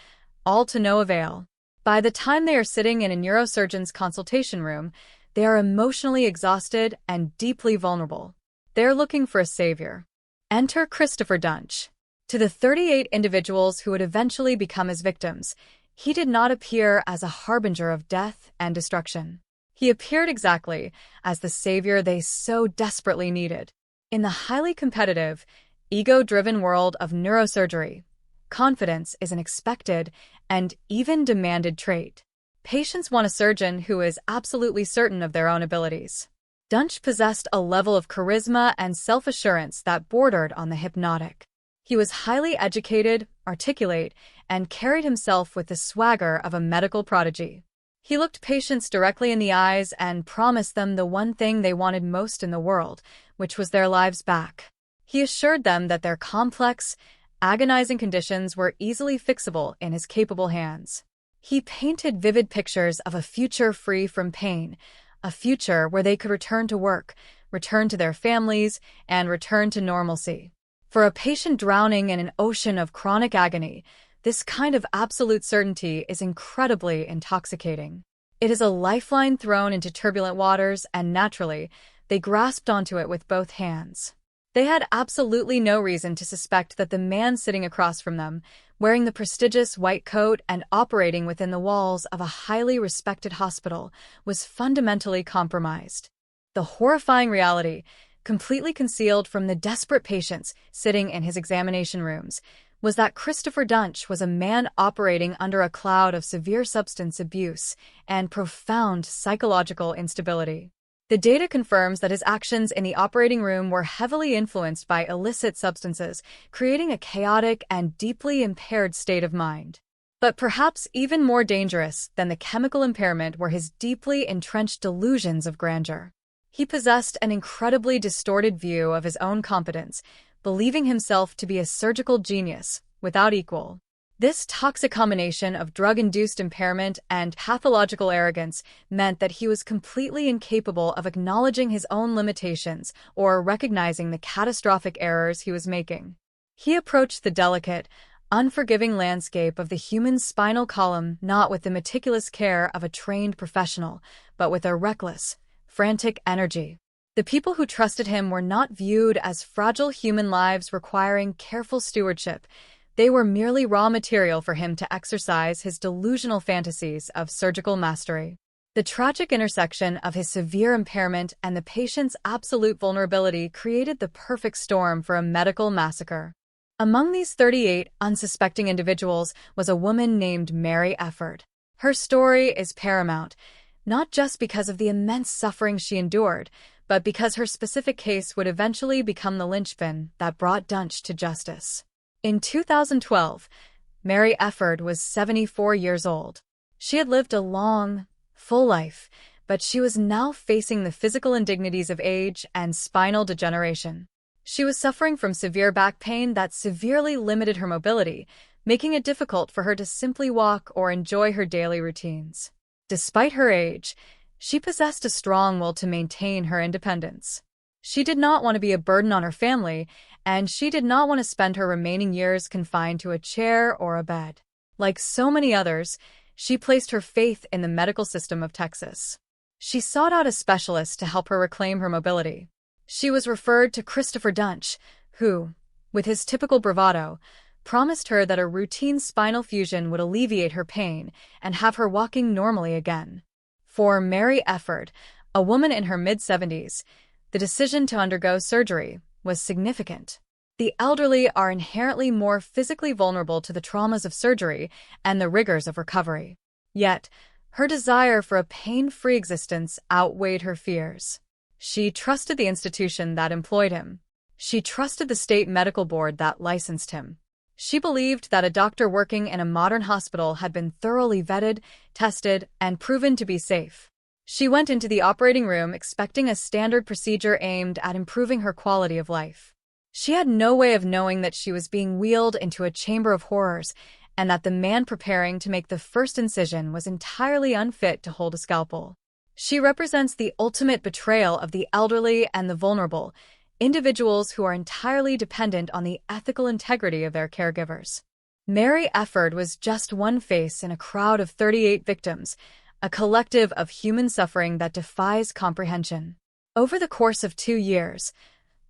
all to no avail. By the time they are sitting in a neurosurgeon's consultation room, they are emotionally exhausted and deeply vulnerable. They're looking for a savior. Enter Christopher Dunch. To the 38 individuals who would eventually become his victims, he did not appear as a harbinger of death and destruction. He appeared exactly as the savior they so desperately needed. In the highly competitive, ego-driven world of neurosurgery, confidence is an expected and even demanded trait. Patients want a surgeon who is absolutely certain of their own abilities. Dunch possessed a level of charisma and self-assurance that bordered on the hypnotic. He was highly educated, articulate, and carried himself with the swagger of a medical prodigy. He looked patients directly in the eyes and promised them the one thing they wanted most in the world, which was their lives back. He assured them that their complex, agonizing conditions were easily fixable in his capable hands. He painted vivid pictures of a future free from pain, a future where they could return to work, return to their families, and return to normalcy. For a patient drowning in an ocean of chronic agony, this kind of absolute certainty is incredibly intoxicating. It is a lifeline thrown into turbulent waters, and naturally, they grasped onto it with both hands. They had absolutely no reason to suspect that the man sitting across from them, wearing the prestigious white coat and operating within the walls of a highly respected hospital, was fundamentally compromised. The horrifying reality, completely concealed from the desperate patients sitting in his examination rooms, was that Christopher Dunch was a man operating under a cloud of severe substance abuse and profound psychological instability. The data confirms that his actions in the operating room were heavily influenced by illicit substances, creating a chaotic and deeply impaired state of mind. But perhaps even more dangerous than the chemical impairment were his deeply entrenched delusions of grandeur. He possessed an incredibly distorted view of his own competence, believing himself to be a surgical genius without equal. This toxic combination of drug-induced impairment and pathological arrogance meant that he was completely incapable of acknowledging his own limitations or recognizing the catastrophic errors he was making. He approached the delicate, unforgiving landscape of the human spinal column, not with the meticulous care of a trained professional, but with a reckless, frantic energy. The people who trusted him were not viewed as fragile human lives requiring careful stewardship. They were merely raw material for him to exercise his delusional fantasies of surgical mastery. The tragic intersection of his severe impairment and the patient's absolute vulnerability created the perfect storm for a medical massacre. Among these 38 unsuspecting individuals was a woman named Mary Efford. Her story is paramount, not just because of the immense suffering she endured, but because her specific case would eventually become the linchpin that brought Dunch to justice. In 2012, Mary Efford was 74 years old. She had lived a long, full life, but she was now facing the physical indignities of age and spinal degeneration. She was suffering from severe back pain that severely limited her mobility, making it difficult for her to simply walk or enjoy her daily routines. Despite her age, she possessed a strong will to maintain her independence. She did not want to be a burden on her family, and she did not want to spend her remaining years confined to a chair or a bed. Like so many others, she placed her faith in the medical system of Texas. She sought out a specialist to help her reclaim her mobility. She was referred to Christopher Dunch, who, with his typical bravado, promised her that a routine spinal fusion would alleviate her pain and have her walking normally again. For Mary Efford, a woman in her mid-70s, the decision to undergo surgery was significant. The elderly are inherently more physically vulnerable to the traumas of surgery and the rigors of recovery. Yet, her desire for a pain-free existence outweighed her fears. She trusted the institution that employed him. She trusted the state medical board that licensed him. She believed that a doctor working in a modern hospital had been thoroughly vetted, tested, and proven to be safe. She went into the operating room expecting a standard procedure aimed at improving her quality of life. She had no way of knowing that she was being wheeled into a chamber of horrors and that the man preparing to make the first incision was entirely unfit to hold a scalpel. She represents the ultimate betrayal of the elderly and the vulnerable, individuals who are entirely dependent on the ethical integrity of their caregivers. Mary Efford was just one face in a crowd of 38 victims, a collective of human suffering that defies comprehension. Over the course of 2 years,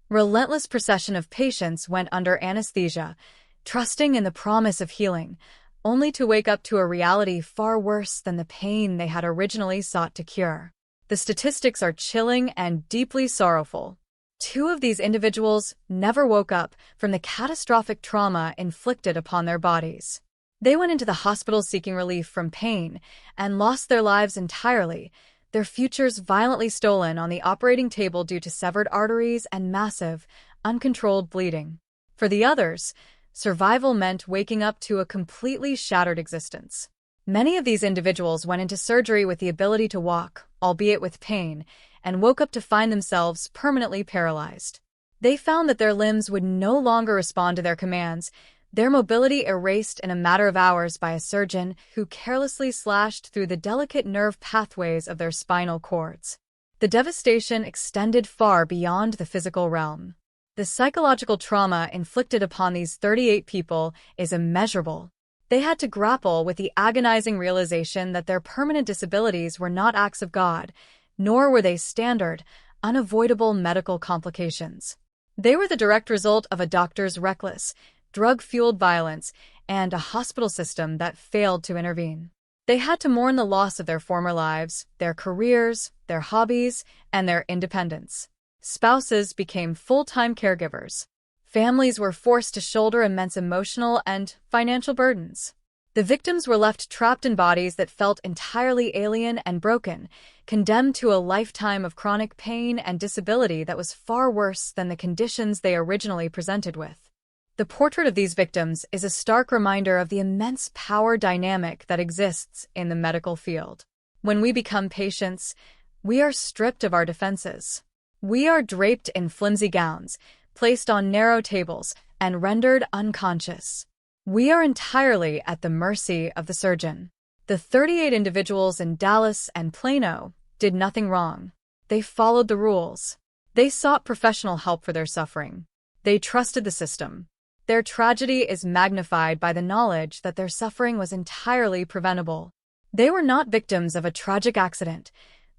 relentless procession of patients went under anesthesia, trusting in the promise of healing, only to wake up to a reality far worse than the pain they had originally sought to cure. The statistics are chilling and deeply sorrowful. 2 of these individuals never woke up from the catastrophic trauma inflicted upon their bodies. They went into the hospital seeking relief from pain and lost their lives entirely, their futures violently stolen on the operating table due to severed arteries and massive, uncontrolled bleeding. For the others, survival meant waking up to a completely shattered existence. Many of these individuals went into surgery with the ability to walk, albeit with pain, and woke up to find themselves permanently paralyzed. They found that their limbs would no longer respond to their commands, their mobility erased in a matter of hours by a surgeon who carelessly slashed through the delicate nerve pathways of their spinal cords. The devastation extended far beyond the physical realm. The psychological trauma inflicted upon these 38 people is immeasurable. They had to grapple with the agonizing realization that their permanent disabilities were not acts of God, nor were they standard, unavoidable medical complications. They were the direct result of a doctor's reckless, drug-fueled violence and a hospital system that failed to intervene. They had to mourn the loss of their former lives, their careers, their hobbies, and their independence. Spouses became full-time caregivers. Families were forced to shoulder immense emotional and financial burdens. The victims were left trapped in bodies that felt entirely alien and broken, condemned to a lifetime of chronic pain and disability that was far worse than the conditions they originally presented with. The portrait of these victims is a stark reminder of the immense power dynamic that exists in the medical field. When we become patients, we are stripped of our defenses. We are draped in flimsy gowns, placed on narrow tables, and rendered unconscious. We are entirely at the mercy of the surgeon. The 38 individuals in Dallas and Plano did nothing wrong. They followed the rules. They sought professional help for their suffering. They trusted the system. Their tragedy is magnified by the knowledge that their suffering was entirely preventable. They were not victims of a tragic accident.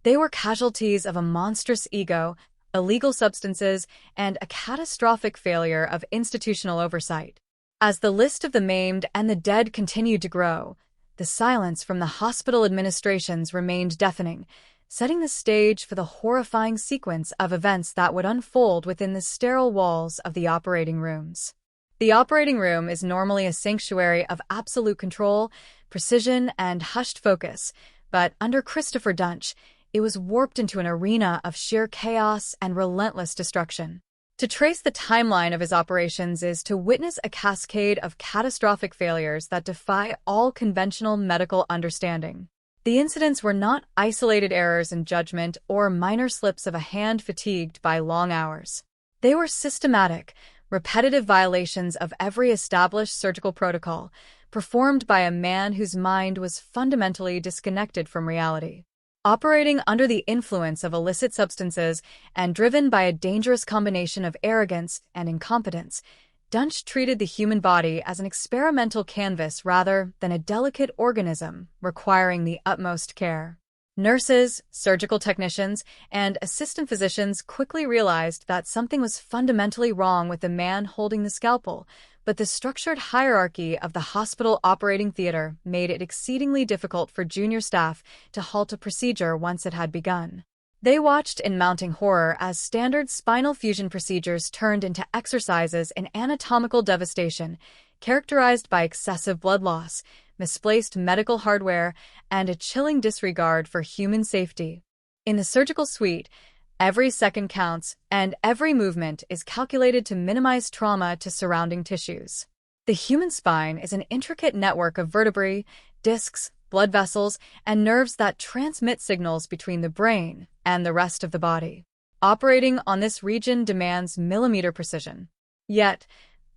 They were casualties of a monstrous ego, illegal substances, and a catastrophic failure of institutional oversight. As the list of the maimed and the dead continued to grow, the silence from the hospital administrations remained deafening, setting the stage for the horrifying sequence of events that would unfold within the sterile walls of the operating rooms. The operating room is normally a sanctuary of absolute control, precision, and hushed focus, but under Christopher Dunch, it was warped into an arena of sheer chaos and relentless destruction. To trace the timeline of his operations is to witness a cascade of catastrophic failures that defy all conventional medical understanding. The incidents were not isolated errors in judgment or minor slips of a hand fatigued by long hours. They were systematic, repetitive violations of every established surgical protocol, performed by a man whose mind was fundamentally disconnected from reality. Operating under the influence of illicit substances and driven by a dangerous combination of arrogance and incompetence, Dunch treated the human body as an experimental canvas rather than a delicate organism requiring the utmost care. Nurses, surgical technicians, and assistant physicians quickly realized that something was fundamentally wrong with the man holding the scalpel, but the structured hierarchy of the hospital operating theater made it exceedingly difficult for junior staff to halt a procedure once it had begun. They watched in mounting horror as standard spinal fusion procedures turned into exercises in anatomical devastation, characterized by excessive blood loss, misplaced medical hardware, and a chilling disregard for human safety. In the surgical suite, every second counts, and every movement is calculated to minimize trauma to surrounding tissues. The human spine is an intricate network of vertebrae, discs, blood vessels, and nerves that transmit signals between the brain and the rest of the body. Operating on this region demands millimeter precision. Yet,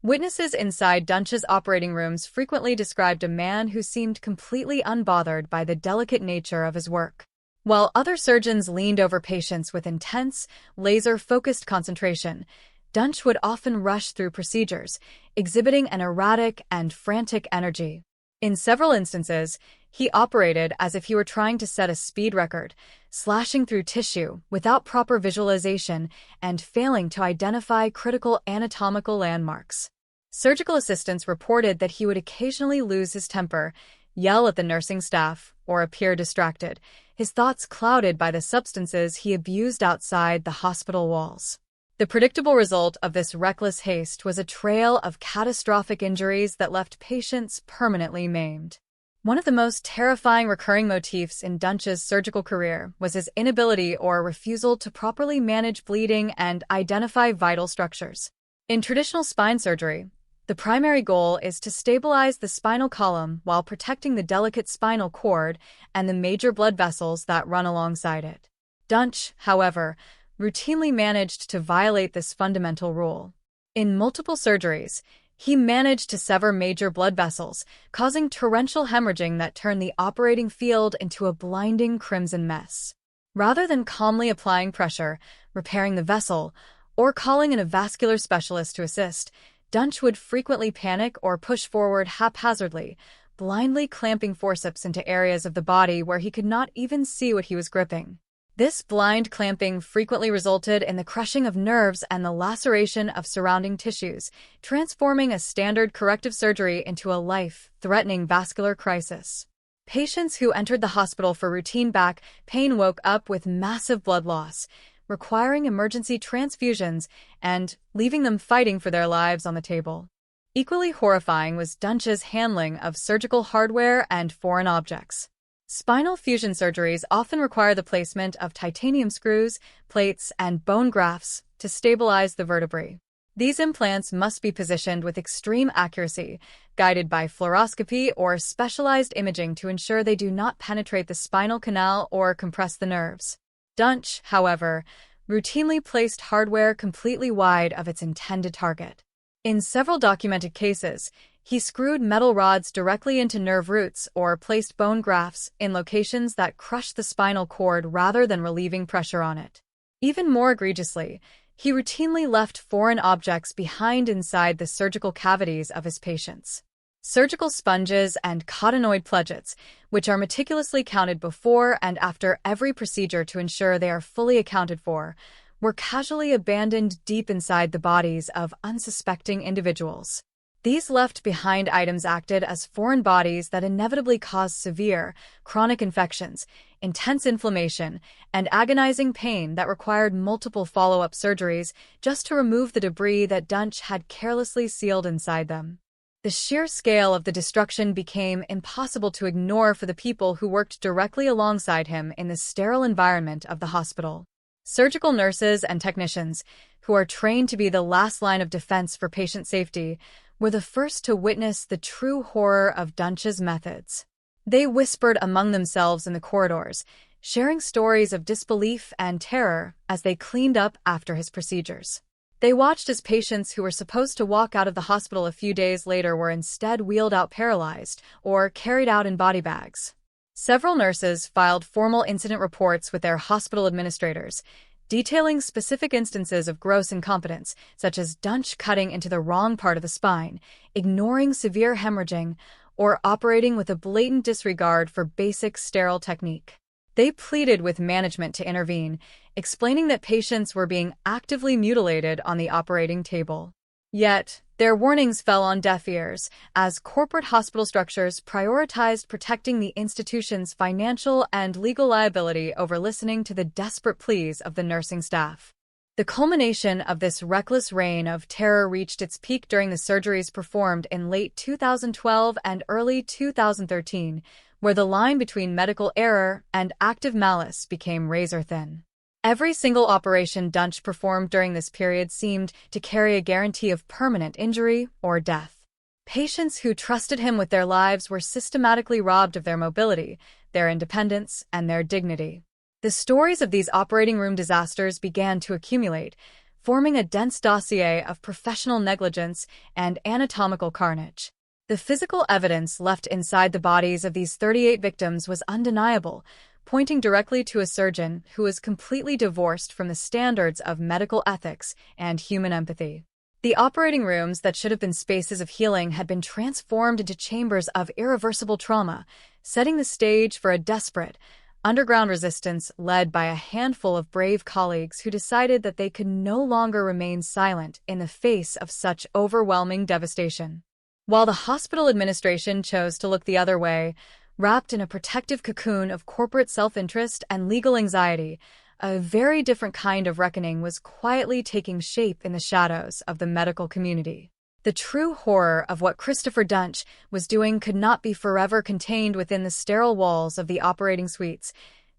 witnesses inside Dunch's operating rooms frequently described a man who seemed completely unbothered by the delicate nature of his work. While other surgeons leaned over patients with intense, laser-focused concentration, Dunch would often rush through procedures, exhibiting an erratic and frantic energy. In several instances, he operated as if he were trying to set a speed record, slashing through tissue without proper visualization and failing to identify critical anatomical landmarks. Surgical assistants reported that he would occasionally lose his temper, yell at the nursing staff, or appear distracted, his thoughts clouded by the substances he abused outside the hospital walls. The predictable result of this reckless haste was a trail of catastrophic injuries that left patients permanently maimed. One of the most terrifying recurring motifs in Dunch's surgical career was his inability or refusal to properly manage bleeding and identify vital structures. In traditional spine surgery, the primary goal is to stabilize the spinal column while protecting the delicate spinal cord and the major blood vessels that run alongside it. Dunch, however, routinely managed to violate this fundamental rule. In multiple surgeries, he managed to sever major blood vessels, causing torrential hemorrhaging that turned the operating field into a blinding crimson mess. Rather than calmly applying pressure, repairing the vessel, or calling in a vascular specialist to assist, Dunch would frequently panic or push forward haphazardly, blindly clamping forceps into areas of the body where he could not even see what he was gripping. This blind clamping frequently resulted in the crushing of nerves and the laceration of surrounding tissues, transforming a standard corrective surgery into a life-threatening vascular crisis. Patients who entered the hospital for routine back pain woke up with massive blood loss, requiring emergency transfusions and leaving them fighting for their lives on the table. Equally horrifying was Dunch's handling of surgical hardware and foreign objects. Spinal fusion surgeries often require the placement of titanium screws, plates, and bone grafts to stabilize the vertebrae. These implants must be positioned with extreme accuracy, guided by fluoroscopy or specialized imaging to ensure they do not penetrate the spinal canal or compress the nerves. Dunch, however, routinely placed hardware completely wide of its intended target. In several documented cases, he screwed metal rods directly into nerve roots or placed bone grafts in locations that crushed the spinal cord rather than relieving pressure on it. Even more egregiously, He routinely left foreign objects behind inside the surgical cavities of his patients. Surgical sponges and cottonoid pledgets, which are meticulously counted before and after every procedure to ensure they are fully accounted for, were casually abandoned deep inside the bodies of unsuspecting individuals. These left-behind items acted as foreign bodies that inevitably caused severe, chronic infections, intense inflammation, and agonizing pain that required multiple follow-up surgeries just to remove the debris that Dunch had carelessly sealed inside them. The sheer scale of the destruction became impossible to ignore for the people who worked directly alongside him in the sterile environment of the hospital. Surgical nurses and technicians, who are trained to be the last line of defense for patient safety, were the first to witness the true horror of Dunch's methods. They whispered among themselves in the corridors, sharing stories of disbelief and terror as they cleaned up after his procedures. They watched as patients who were supposed to walk out of the hospital a few days later were instead wheeled out paralyzed or carried out in body bags. Several nurses filed formal incident reports with their hospital administrators, detailing specific instances of gross incompetence, such as Dunch cutting into the wrong part of the spine, ignoring severe hemorrhaging, or operating with a blatant disregard for basic sterile technique. They pleaded with management to intervene, explaining that patients were being actively mutilated on the operating table. Yet, their warnings fell on deaf ears, as corporate hospital structures prioritized protecting the institution's financial and legal liability over listening to the desperate pleas of the nursing staff. The culmination of this reckless reign of terror reached its peak during the surgeries performed in late 2012 and early 2013, where the line between medical error and active malice became razor-thin. Every single operation Dunch performed during this period seemed to carry a guarantee of permanent injury or death. Patients who trusted him with their lives were systematically robbed of their mobility, their independence, and their dignity. The stories of these operating room disasters began to accumulate, forming a dense dossier of professional negligence and anatomical carnage. The physical evidence left inside the bodies of these 38 victims was undeniable, pointing directly to a surgeon who was completely divorced from the standards of medical ethics and human empathy. The operating rooms that should have been spaces of healing had been transformed into chambers of irreversible trauma, setting the stage for a desperate, underground resistance led by a handful of brave colleagues who decided that they could no longer remain silent in the face of such overwhelming devastation. While the hospital administration chose to look the other way, wrapped in a protective cocoon of corporate self-interest and legal anxiety, a very different kind of reckoning was quietly taking shape in the shadows of the medical community. The true horror of what Christopher Dunch was doing could not be forever contained within the sterile walls of the operating suites,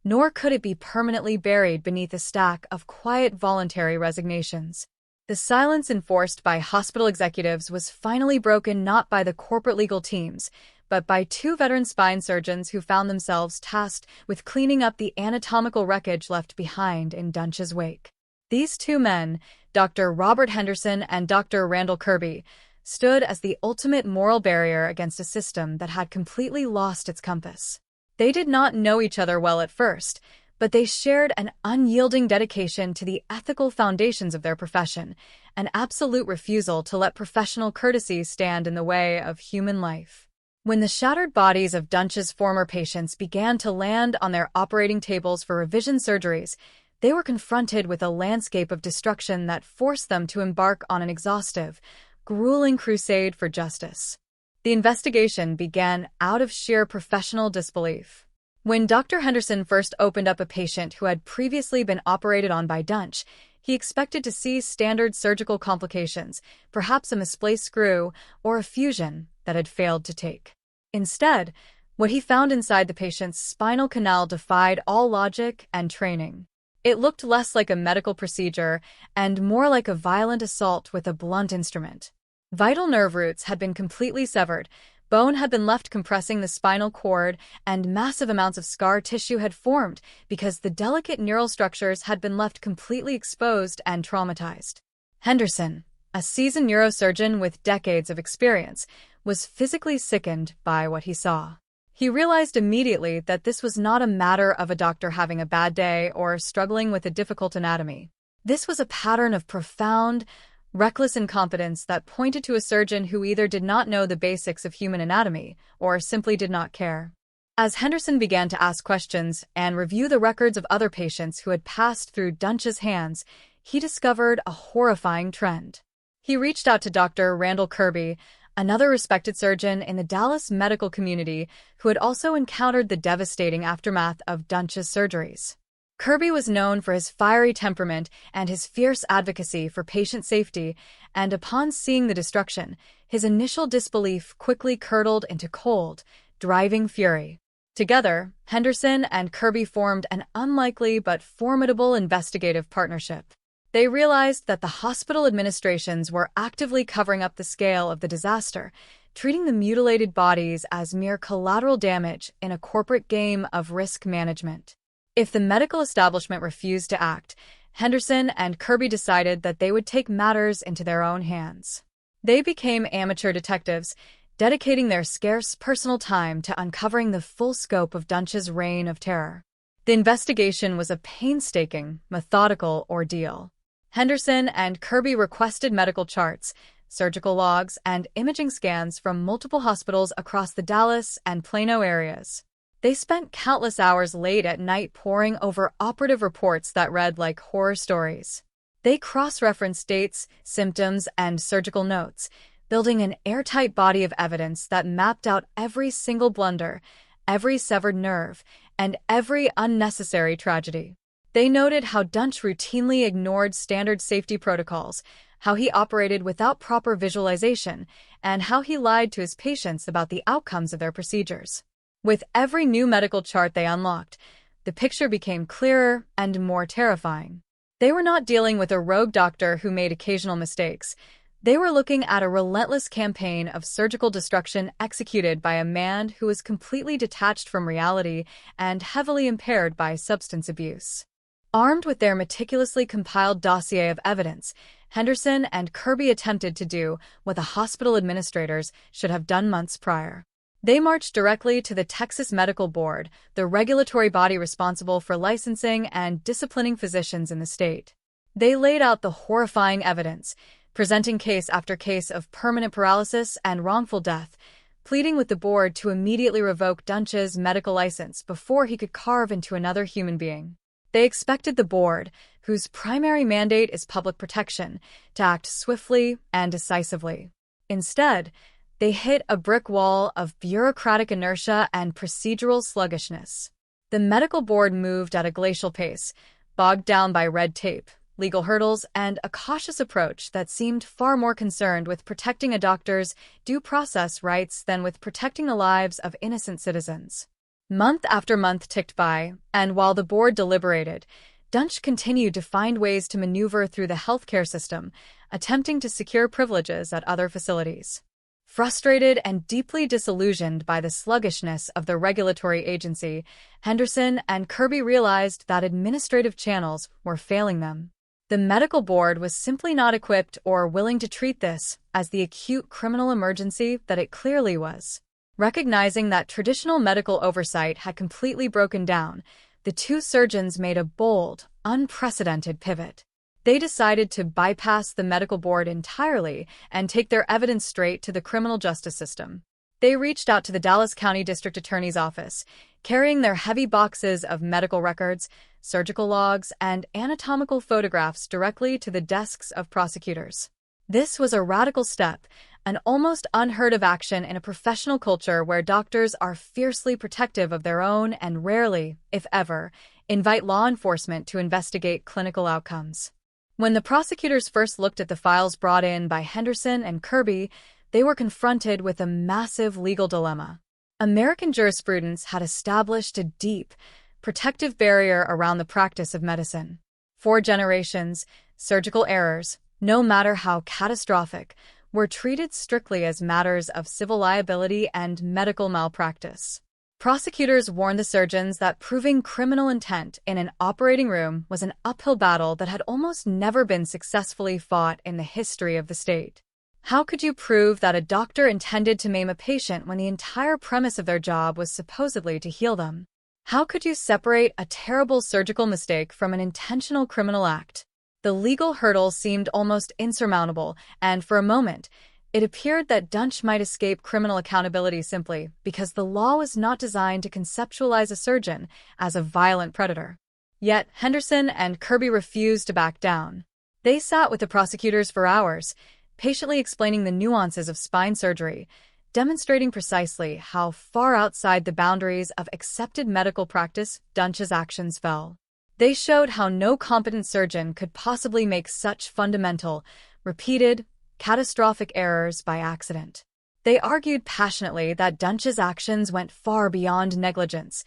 nor could it be permanently buried beneath a stack of quiet voluntary resignations. The silence enforced by hospital executives was finally broken not by the corporate legal teams, but by two veteran spine surgeons who found themselves tasked with cleaning up the anatomical wreckage left behind in Dunch's wake. These two men, Dr. Robert Henderson and Dr. Randall Kirby, stood as the ultimate moral barrier against a system that had completely lost its compass. They did not know each other well at first, but they shared an unyielding dedication to the ethical foundations of their profession, an absolute refusal to let professional courtesy stand in the way of human life. When the shattered bodies of Dunch's former patients began to land on their operating tables for revision surgeries, they were confronted with a landscape of destruction that forced them to embark on an exhaustive, grueling crusade for justice. The investigation began out of sheer professional disbelief. When Dr. Henderson first opened up a patient who had previously been operated on by Dunch, he expected to see standard surgical complications, perhaps a misplaced screw or a fusion that had failed to take. Instead, what he found inside the patient's spinal canal defied all logic and training. It looked less like a medical procedure and more like a violent assault with a blunt instrument. Vital nerve roots had been completely severed, bone had been left compressing the spinal cord, and massive amounts of scar tissue had formed because the delicate neural structures had been left completely exposed and traumatized. Henderson, a seasoned neurosurgeon with decades of experience, was physically sickened by what he saw. He realized immediately that this was not a matter of a doctor having a bad day or struggling with a difficult anatomy. This was a pattern of profound, reckless incompetence that pointed to a surgeon who either did not know the basics of human anatomy or simply did not care. As Henderson began to ask questions and review the records of other patients who had passed through Dunch's hands, he discovered a horrifying trend. He reached out to Dr. Randall Kirby, another respected surgeon in the Dallas medical community who had also encountered the devastating aftermath of Dunch's surgeries. Kirby was known for his fiery temperament and his fierce advocacy for patient safety, and upon seeing the destruction, his initial disbelief quickly curdled into cold, driving fury. Together, Henderson and Kirby formed an unlikely but formidable investigative partnership. They realized that the hospital administrations were actively covering up the scale of the disaster, treating the mutilated bodies as mere collateral damage in a corporate game of risk management. If the medical establishment refused to act, Henderson and Kirby decided that they would take matters into their own hands. They became amateur detectives, dedicating their scarce personal time to uncovering the full scope of Dunch's reign of terror. The investigation was a painstaking, methodical ordeal. Henderson and Kirby requested medical charts, surgical logs, and imaging scans from multiple hospitals across the Dallas and Plano areas. They spent countless hours late at night poring over operative reports that read like horror stories. They cross-referenced dates, symptoms, and surgical notes, building an airtight body of evidence that mapped out every single blunder, every severed nerve, and every unnecessary tragedy. They noted how Dunch routinely ignored standard safety protocols, how he operated without proper visualization, and how he lied to his patients about the outcomes of their procedures. With every new medical chart they unlocked, the picture became clearer and more terrifying. They were not dealing with a rogue doctor who made occasional mistakes. They were looking at a relentless campaign of surgical destruction executed by a man who was completely detached from reality and heavily impaired by substance abuse. Armed with their meticulously compiled dossier of evidence, Henderson and Kirby attempted to do what the hospital administrators should have done months prior. They marched directly to the Texas Medical Board, the regulatory body responsible for licensing and disciplining physicians in the state. They laid out the horrifying evidence, presenting case after case of permanent paralysis and wrongful death, pleading with the board to immediately revoke Dunch's medical license before he could carve into another human being. They expected the board, whose primary mandate is public protection, to act swiftly and decisively. Instead, they hit a brick wall of bureaucratic inertia and procedural sluggishness. The medical board moved at a glacial pace, bogged down by red tape, legal hurdles, and a cautious approach that seemed far more concerned with protecting a doctor's due process rights than with protecting the lives of innocent citizens. Month after month ticked by, and while the board deliberated, Dunch continued to find ways to maneuver through the healthcare system, attempting to secure privileges at other facilities. Frustrated and deeply disillusioned by the sluggishness of the regulatory agency, Henderson and Kirby realized that administrative channels were failing them. The medical board was simply not equipped or willing to treat this as the acute criminal emergency that it clearly was. Recognizing that traditional medical oversight had completely broken down, the two surgeons made a bold, unprecedented pivot. They decided to bypass the medical board entirely and take their evidence straight to the criminal justice system. They reached out to the Dallas County District Attorney's Office, carrying their heavy boxes of medical records, surgical logs, and anatomical photographs directly to the desks of prosecutors. This was a radical step, an almost unheard of action in a professional culture where doctors are fiercely protective of their own and rarely, if ever, invite law enforcement to investigate clinical outcomes. When the prosecutors first looked at the files brought in by Henderson and Kirby, they were confronted with a massive legal dilemma. American jurisprudence had established a deep, protective barrier around the practice of medicine. For generations, surgical errors, no matter how catastrophic, were treated strictly as matters of civil liability and medical malpractice. Prosecutors warned the surgeons that proving criminal intent in an operating room was an uphill battle that had almost never been successfully fought in the history of the state. How could you prove that a doctor intended to maim a patient when the entire premise of their job was supposedly to heal them? How could you separate a terrible surgical mistake from an intentional criminal act? The legal hurdle seemed almost insurmountable, and for a moment, it appeared that Dunch might escape criminal accountability simply because the law was not designed to conceptualize a surgeon as a violent predator. Yet Henderson and Kirby refused to back down. They sat with the prosecutors for hours, patiently explaining the nuances of spine surgery, demonstrating precisely how far outside the boundaries of accepted medical practice Dunch's actions fell. They showed how no competent surgeon could possibly make such fundamental, repeated, catastrophic errors by accident. They argued passionately that Dunch's actions went far beyond negligence.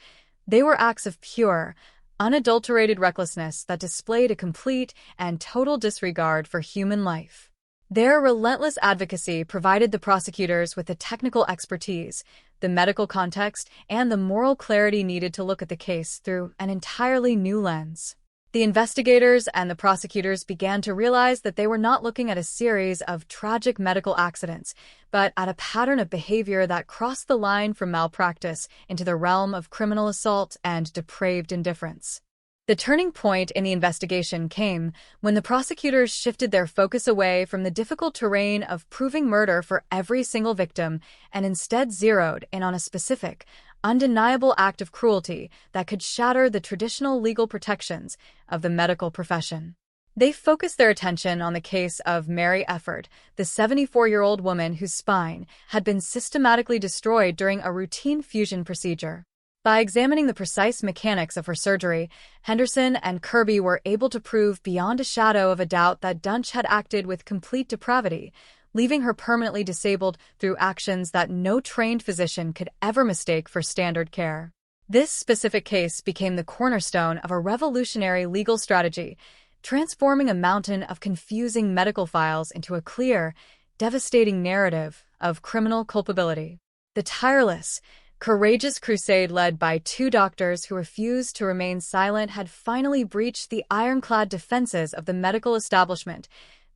They were acts of pure, unadulterated recklessness that displayed a complete and total disregard for human life. Their relentless advocacy provided the prosecutors with the technical expertise, the medical context, and the moral clarity needed to look at the case through an entirely new lens. The investigators and the prosecutors began to realize that they were not looking at a series of tragic medical accidents, but at a pattern of behavior that crossed the line from malpractice into the realm of criminal assault and depraved indifference. The turning point in the investigation came when the prosecutors shifted their focus away from the difficult terrain of proving murder for every single victim and instead zeroed in on a specific, undeniable act of cruelty that could shatter the traditional legal protections of the medical profession. They focused their attention on the case of Mary Efford, the 74-year-old woman whose spine had been systematically destroyed during a routine fusion procedure. By examining the precise mechanics of her surgery, Henderson and Kirby were able to prove beyond a shadow of a doubt that Dunch had acted with complete depravity, leaving her permanently disabled through actions that no trained physician could ever mistake for standard care. This specific case became the cornerstone of a revolutionary legal strategy, transforming a mountain of confusing medical files into a clear, devastating narrative of criminal culpability. The tireless, courageous crusade led by two doctors who refused to remain silent had finally breached the ironclad defenses of the medical establishment,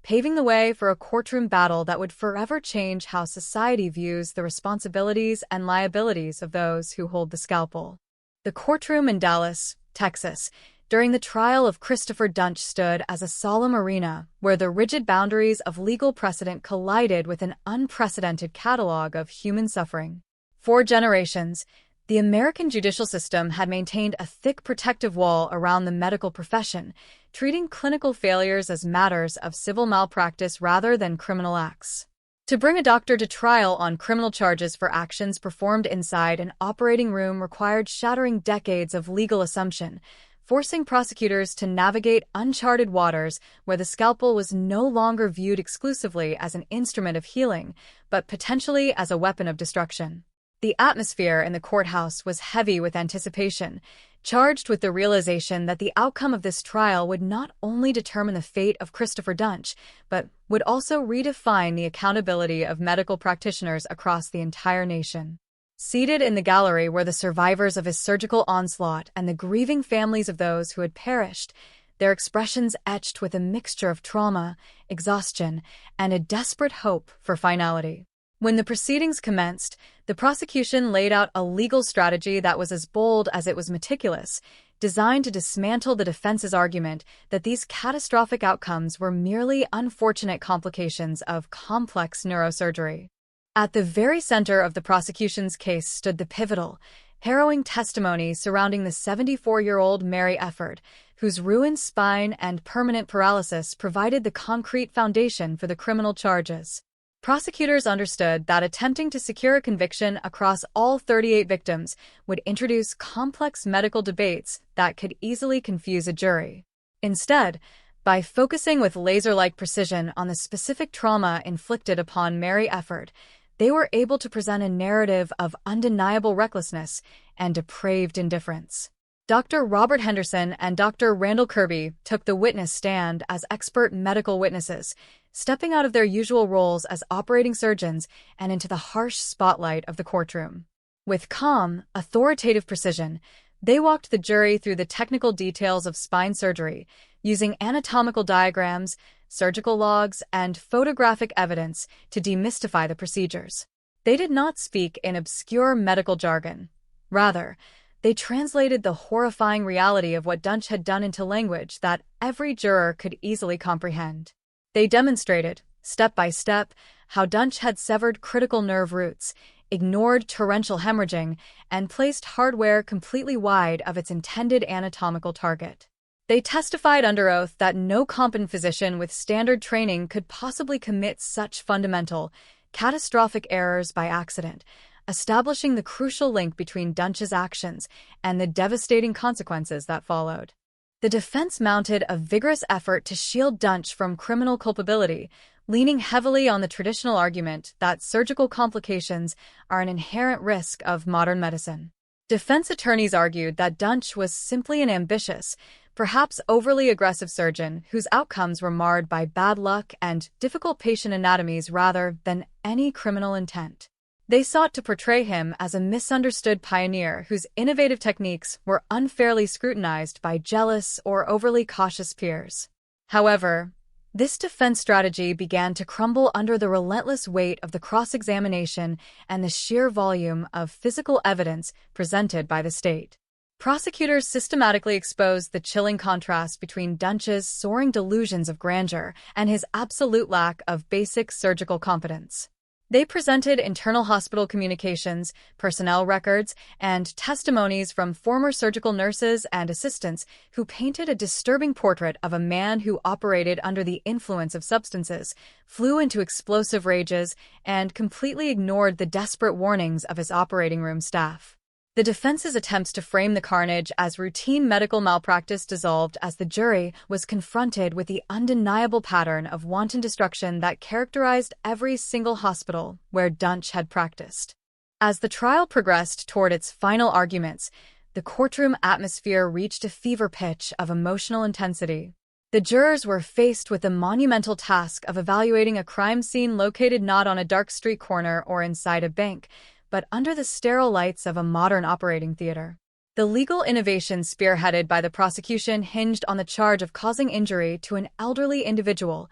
paving the way for a courtroom battle that would forever change how society views the responsibilities and liabilities of those who hold the scalpel. The courtroom in Dallas, Texas, during the trial of Christopher Dunch stood as a solemn arena where the rigid boundaries of legal precedent collided with an unprecedented catalog of human suffering. For generations, the American judicial system had maintained a thick protective wall around the medical profession, treating clinical failures as matters of civil malpractice rather than criminal acts. To bring a doctor to trial on criminal charges for actions performed inside an operating room required shattering decades of legal assumption, forcing prosecutors to navigate uncharted waters where the scalpel was no longer viewed exclusively as an instrument of healing, but potentially as a weapon of destruction. The atmosphere in the courthouse was heavy with anticipation, charged with the realization that the outcome of this trial would not only determine the fate of Christopher Dunch, but would also redefine the accountability of medical practitioners across the entire nation. Seated in the gallery were the survivors of his surgical onslaught and the grieving families of those who had perished, their expressions etched with a mixture of trauma, exhaustion, and a desperate hope for finality. When the proceedings commenced, the prosecution laid out a legal strategy that was as bold as it was meticulous, designed to dismantle the defense's argument that these catastrophic outcomes were merely unfortunate complications of complex neurosurgery. At the very center of the prosecution's case stood the pivotal, harrowing testimony surrounding the 74-year-old Mary Efford, whose ruined spine and permanent paralysis provided the concrete foundation for the criminal charges. Prosecutors understood that attempting to secure a conviction across all 38 victims would introduce complex medical debates that could easily confuse a jury. Instead, by focusing with laser-like precision on the specific trauma inflicted upon Mary Efford, they were able to present a narrative of undeniable recklessness and depraved indifference. Dr. Robert Henderson and Dr. Randall Kirby took the witness stand as expert medical witnesses, stepping out of their usual roles as operating surgeons and into the harsh spotlight of the courtroom. With calm, authoritative precision, they walked the jury through the technical details of spine surgery, using anatomical diagrams, surgical logs, and photographic evidence to demystify the procedures. They did not speak in obscure medical jargon. Rather, They translated the horrifying reality of what Dunch had done into language that every juror could easily comprehend. They demonstrated, step by step, how Dunch had severed critical nerve roots, ignored torrential hemorrhaging, and placed hardware completely wide of its intended anatomical target. They testified under oath that no competent physician with standard training could possibly commit such fundamental, catastrophic errors by accident, establishing the crucial link between Dunch's actions and the devastating consequences that followed. The defense mounted a vigorous effort to shield Dunch from criminal culpability, leaning heavily on the traditional argument that surgical complications are an inherent risk of modern medicine. Defense attorneys argued that Dunch was simply an ambitious, perhaps overly aggressive surgeon whose outcomes were marred by bad luck and difficult patient anatomies rather than any criminal intent. They sought to portray him as a misunderstood pioneer whose innovative techniques were unfairly scrutinized by jealous or overly cautious peers. However, this defense strategy began to crumble under the relentless weight of the cross-examination and the sheer volume of physical evidence presented by the state. Prosecutors systematically exposed the chilling contrast between Dunch's soaring delusions of grandeur and his absolute lack of basic surgical competence. They presented internal hospital communications, personnel records, and testimonies from former surgical nurses and assistants who painted a disturbing portrait of a man who operated under the influence of substances, flew into explosive rages, and completely ignored the desperate warnings of his operating room staff. The defense's attempts to frame the carnage as routine medical malpractice dissolved as the jury was confronted with the undeniable pattern of wanton destruction that characterized every single hospital where Dunch had practiced. As the trial progressed toward its final arguments, the courtroom atmosphere reached a fever pitch of emotional intensity. The jurors were faced with the monumental task of evaluating a crime scene located not on a dark street corner or inside a bank, but under the sterile lights of a modern operating theater. The legal innovation spearheaded by the prosecution hinged on the charge of causing injury to an elderly individual,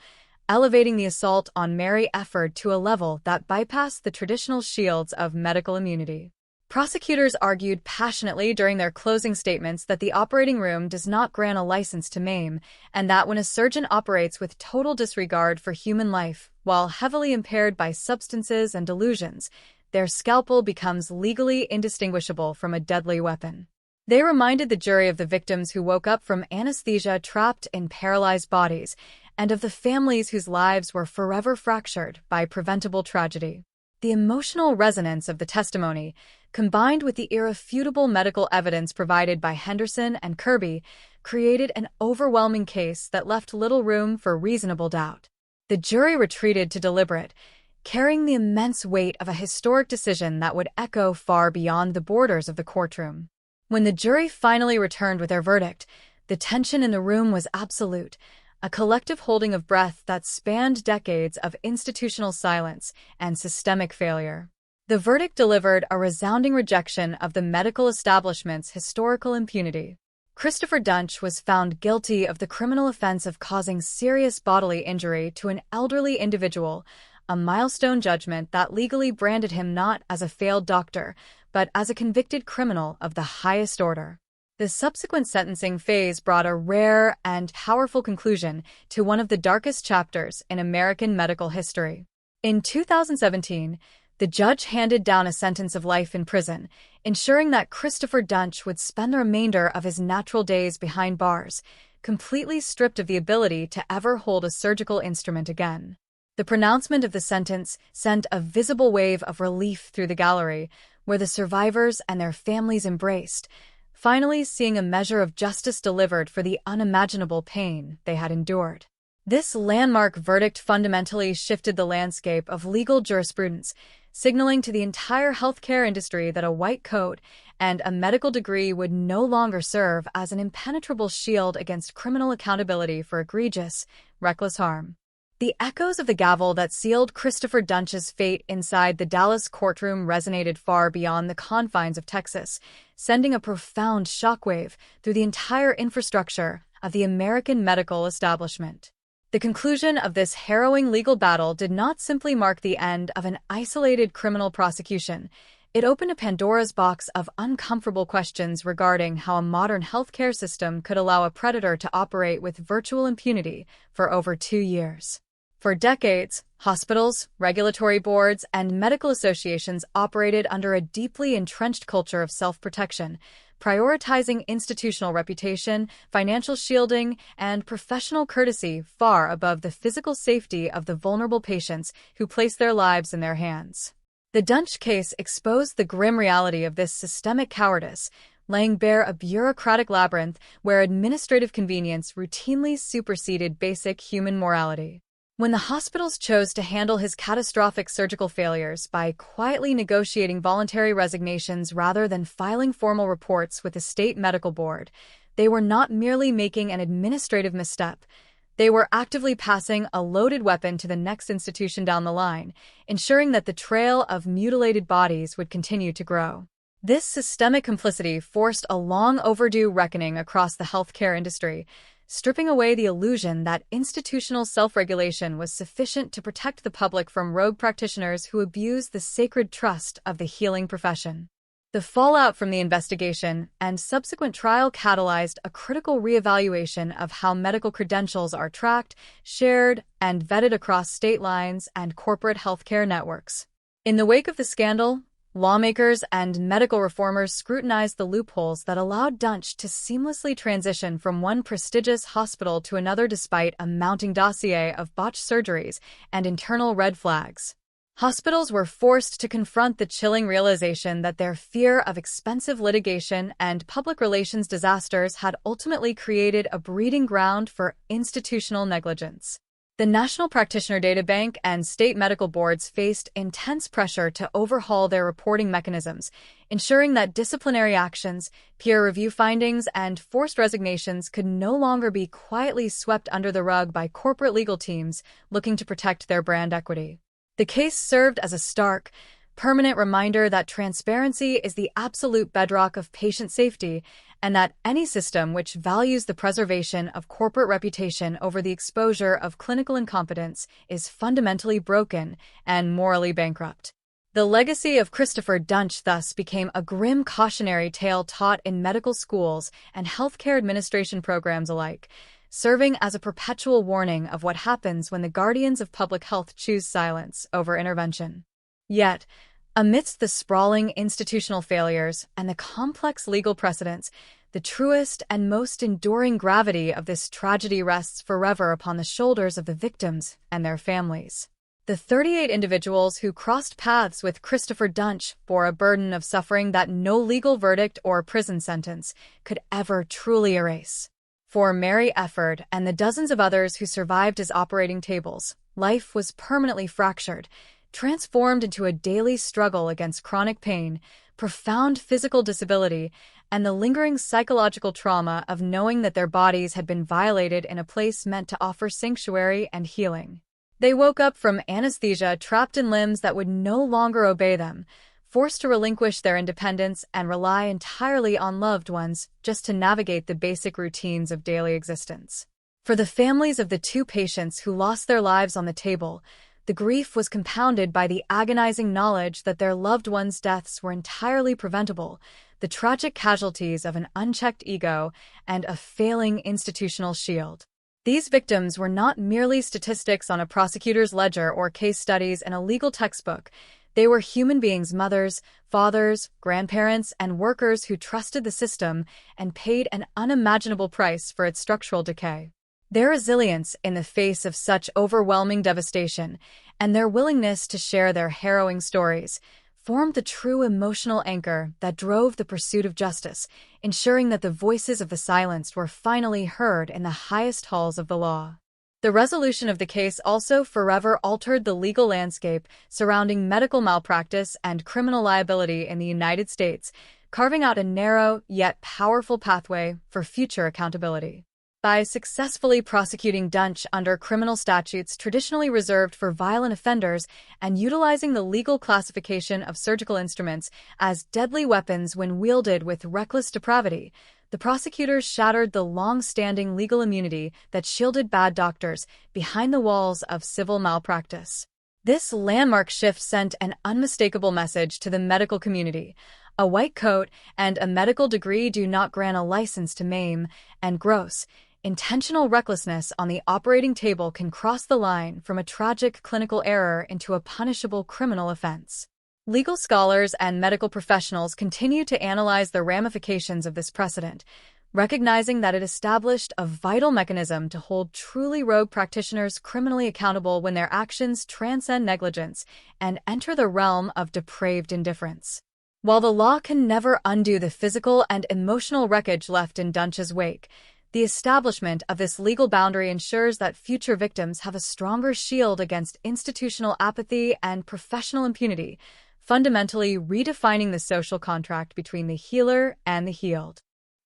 elevating the assault on Mary Efford to a level that bypassed the traditional shields of medical immunity. Prosecutors argued passionately during their closing statements that the operating room does not grant a license to maim, and that when a surgeon operates with total disregard for human life, while heavily impaired by substances and delusions, their scalpel becomes legally indistinguishable from a deadly weapon. They reminded the jury of the victims who woke up from anesthesia trapped in paralyzed bodies, and of the families whose lives were forever fractured by preventable tragedy. The emotional resonance of the testimony, combined with the irrefutable medical evidence provided by Henderson and Kirby, created an overwhelming case that left little room for reasonable doubt. The jury retreated to deliberate, carrying the immense weight of a historic decision that would echo far beyond the borders of the courtroom. When the jury finally returned with their verdict, the tension in the room was absolute, a collective holding of breath that spanned decades of institutional silence and systemic failure. The verdict delivered a resounding rejection of the medical establishment's historical impunity. Christopher Dunch was found guilty of the criminal offense of causing serious bodily injury to an elderly individual, a milestone judgment that legally branded him not as a failed doctor, but as a convicted criminal of the highest order. The subsequent sentencing phase brought a rare and powerful conclusion to one of the darkest chapters in American medical history. In 2017, the judge handed down a sentence of life in prison, ensuring that Christopher Dunch would spend the remainder of his natural days behind bars, completely stripped of the ability to ever hold a surgical instrument again. The pronouncement of the sentence sent a visible wave of relief through the gallery, where the survivors and their families embraced, finally seeing a measure of justice delivered for the unimaginable pain they had endured. This landmark verdict fundamentally shifted the landscape of legal jurisprudence, signaling to the entire healthcare industry that a white coat and a medical degree would no longer serve as an impenetrable shield against criminal accountability for egregious, reckless harm. The echoes of the gavel that sealed Christopher Dunch's fate inside the Dallas courtroom resonated far beyond the confines of Texas, sending a profound shockwave through the entire infrastructure of the American medical establishment. The conclusion of this harrowing legal battle did not simply mark the end of an isolated criminal prosecution. It opened a Pandora's box of uncomfortable questions regarding how a modern healthcare system could allow a predator to operate with virtual impunity for over 2 years. For decades, hospitals, regulatory boards, and medical associations operated under a deeply entrenched culture of self-protection, prioritizing institutional reputation, financial shielding, and professional courtesy far above the physical safety of the vulnerable patients who place their lives in their hands. The Dunch case exposed the grim reality of this systemic cowardice, laying bare a bureaucratic labyrinth where administrative convenience routinely superseded basic human morality. When the hospitals chose to handle his catastrophic surgical failures by quietly negotiating voluntary resignations rather than filing formal reports with the state medical board, they were not merely making an administrative misstep. They were actively passing a loaded weapon to the next institution down the line, ensuring that the trail of mutilated bodies would continue to grow. This systemic complicity forced a long overdue reckoning across the healthcare industry, stripping away the illusion that institutional self-regulation was sufficient to protect the public from rogue practitioners who abuse the sacred trust of the healing profession. The fallout from the investigation and subsequent trial catalyzed a critical reevaluation of how medical credentials are tracked, shared, and vetted across state lines and corporate healthcare networks. In the wake of the scandal, lawmakers and medical reformers scrutinized the loopholes that allowed Dunch to seamlessly transition from one prestigious hospital to another despite a mounting dossier of botched surgeries and internal red flags. Hospitals were forced to confront the chilling realization that their fear of expensive litigation and public relations disasters had ultimately created a breeding ground for institutional negligence. The National Practitioner Data Bank and state medical boards faced intense pressure to overhaul their reporting mechanisms, ensuring that disciplinary actions, peer review findings, and forced resignations could no longer be quietly swept under the rug by corporate legal teams looking to protect their brand equity. The case served as a stark, permanent reminder that transparency is the absolute bedrock of patient safety, and that any system which values the preservation of corporate reputation over the exposure of clinical incompetence is fundamentally broken and morally bankrupt. The legacy of Christopher Dunch thus became a grim cautionary tale taught in medical schools and healthcare administration programs alike, serving as a perpetual warning of what happens when the guardians of public health choose silence over intervention. Yet, amidst the sprawling institutional failures and the complex legal precedents, the truest and most enduring gravity of this tragedy rests forever upon the shoulders of the victims and their families. The 38 individuals who crossed paths with Christopher Dunch bore a burden of suffering that no legal verdict or prison sentence could ever truly erase. For Mary Efford and the dozens of others who survived his operating tables, life was permanently fractured, transformed into a daily struggle against chronic pain, profound physical disability, and the lingering psychological trauma of knowing that their bodies had been violated in a place meant to offer sanctuary and healing. They woke up from anesthesia trapped in limbs that would no longer obey them, forced to relinquish their independence and rely entirely on loved ones just to navigate the basic routines of daily existence. For the families of the 2 patients who lost their lives on the table, the grief was compounded by the agonizing knowledge that their loved ones' deaths were entirely preventable, the tragic casualties of an unchecked ego and a failing institutional shield. These victims were not merely statistics on a prosecutor's ledger or case studies in a legal textbook. They were human beings, mothers, fathers, grandparents, and workers who trusted the system and paid an unimaginable price for its structural decay. Their resilience in the face of such overwhelming devastation and their willingness to share their harrowing stories formed the true emotional anchor that drove the pursuit of justice, ensuring that the voices of the silenced were finally heard in the highest halls of the law. The resolution of the case also forever altered the legal landscape surrounding medical malpractice and criminal liability in the United States, carving out a narrow yet powerful pathway for future accountability. By successfully prosecuting Dunch under criminal statutes traditionally reserved for violent offenders and utilizing the legal classification of surgical instruments as deadly weapons when wielded with reckless depravity, the prosecutors shattered the long-standing legal immunity that shielded bad doctors behind the walls of civil malpractice. This landmark shift sent an unmistakable message to the medical community. A white coat and a medical degree do not grant a license to maim, and gross, intentional recklessness on the operating table can cross the line from a tragic clinical error into a punishable criminal offense. Legal scholars and medical professionals continue to analyze the ramifications of this precedent, recognizing that it established a vital mechanism to hold truly rogue practitioners criminally accountable when their actions transcend negligence and enter the realm of depraved indifference. While the law can never undo the physical and emotional wreckage left in Dunch's wake, the establishment of this legal boundary ensures that future victims have a stronger shield against institutional apathy and professional impunity, fundamentally redefining the social contract between the healer and the healed.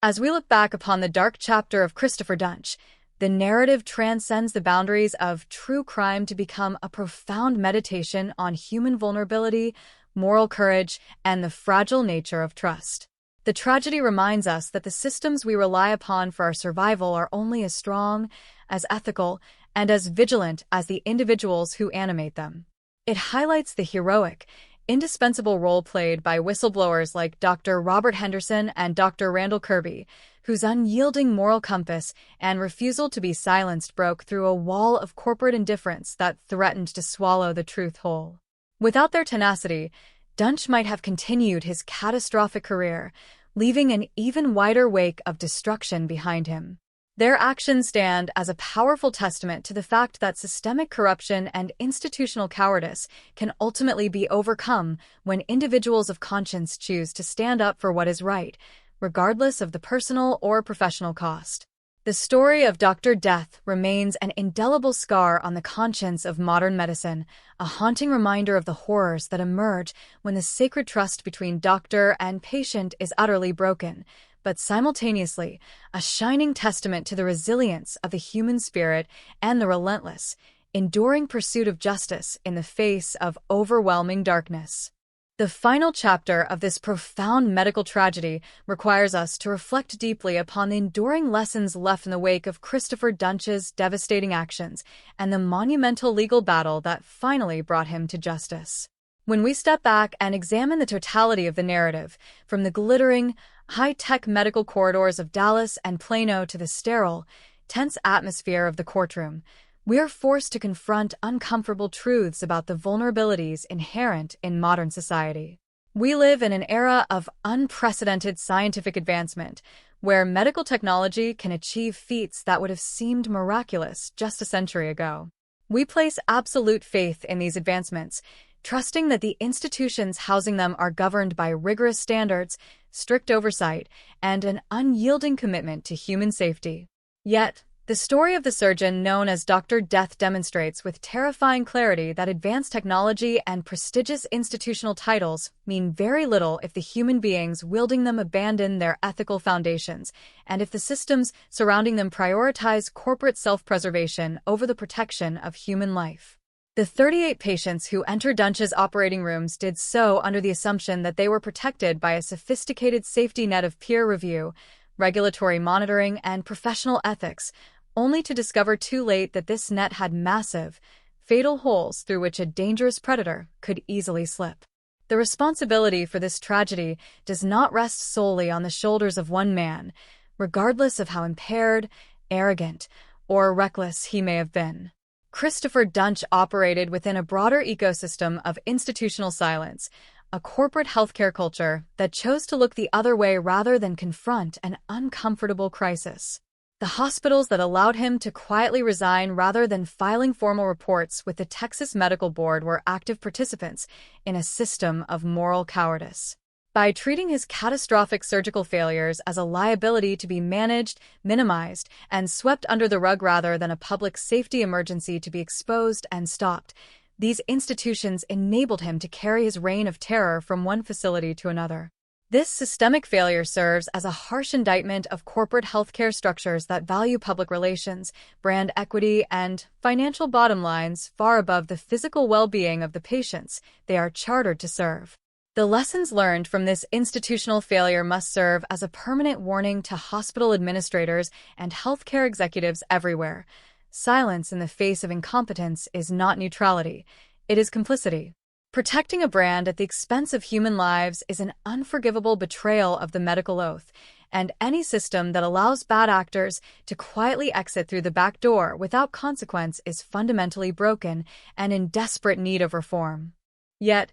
As we look back upon the dark chapter of Christopher Dunch, the narrative transcends the boundaries of true crime to become a profound meditation on human vulnerability, moral courage, and the fragile nature of trust. The tragedy reminds us that the systems we rely upon for our survival are only as strong, as ethical, and as vigilant as the individuals who animate them. It highlights the heroic, indispensable role played by whistleblowers like Dr. Robert Henderson and Dr. Randall Kirby, whose unyielding moral compass and refusal to be silenced broke through a wall of corporate indifference that threatened to swallow the truth whole. Without their tenacity, Dunch might have continued his catastrophic career, leaving an even wider wake of destruction behind him. Their actions stand as a powerful testament to the fact that systemic corruption and institutional cowardice can ultimately be overcome when individuals of conscience choose to stand up for what is right, regardless of the personal or professional cost. The story of Dr. Death remains an indelible scar on the conscience of modern medicine, a haunting reminder of the horrors that emerge when the sacred trust between doctor and patient is utterly broken, but simultaneously a shining testament to the resilience of the human spirit and the relentless, enduring pursuit of justice in the face of overwhelming darkness. The final chapter of this profound medical tragedy requires us to reflect deeply upon the enduring lessons left in the wake of Christopher Dunch's devastating actions and the monumental legal battle that finally brought him to justice. When we step back and examine the totality of the narrative, from the glittering, high-tech medical corridors of Dallas and Plano to the sterile, tense atmosphere of the courtroom, we are forced to confront uncomfortable truths about the vulnerabilities inherent in modern society. We live in an era of unprecedented scientific advancement, where medical technology can achieve feats that would have seemed miraculous just a century ago. We place absolute faith in these advancements, trusting that the institutions housing them are governed by rigorous standards, strict oversight, and an unyielding commitment to human safety. Yet, the story of the surgeon known as Dr. Death demonstrates with terrifying clarity that advanced technology and prestigious institutional titles mean very little if the human beings wielding them abandon their ethical foundations, and if the systems surrounding them prioritize corporate self-preservation over the protection of human life. The 38 patients who entered Dunch's operating rooms did so under the assumption that they were protected by a sophisticated safety net of peer review, regulatory monitoring, and professional ethics, only to discover too late that this net had massive, fatal holes through which a dangerous predator could easily slip. The responsibility for this tragedy does not rest solely on the shoulders of one man, regardless of how impaired, arrogant, or reckless he may have been. Christopher Dunch operated within a broader ecosystem of institutional silence, a corporate healthcare culture that chose to look the other way rather than confront an uncomfortable crisis. The hospitals that allowed him to quietly resign rather than filing formal reports with the Texas Medical Board were active participants in a system of moral cowardice. By treating his catastrophic surgical failures as a liability to be managed, minimized, and swept under the rug rather than a public safety emergency to be exposed and stopped, these institutions enabled him to carry his reign of terror from one facility to another. This systemic failure serves as a harsh indictment of corporate healthcare structures that value public relations, brand equity, and financial bottom lines far above the physical well-being of the patients they are chartered to serve. The lessons learned from this institutional failure must serve as a permanent warning to hospital administrators and healthcare executives everywhere. Silence in the face of incompetence is not neutrality. It is complicity. Protecting a brand at the expense of human lives is an unforgivable betrayal of the medical oath, and any system that allows bad actors to quietly exit through the back door without consequence is fundamentally broken and in desperate need of reform. Yet,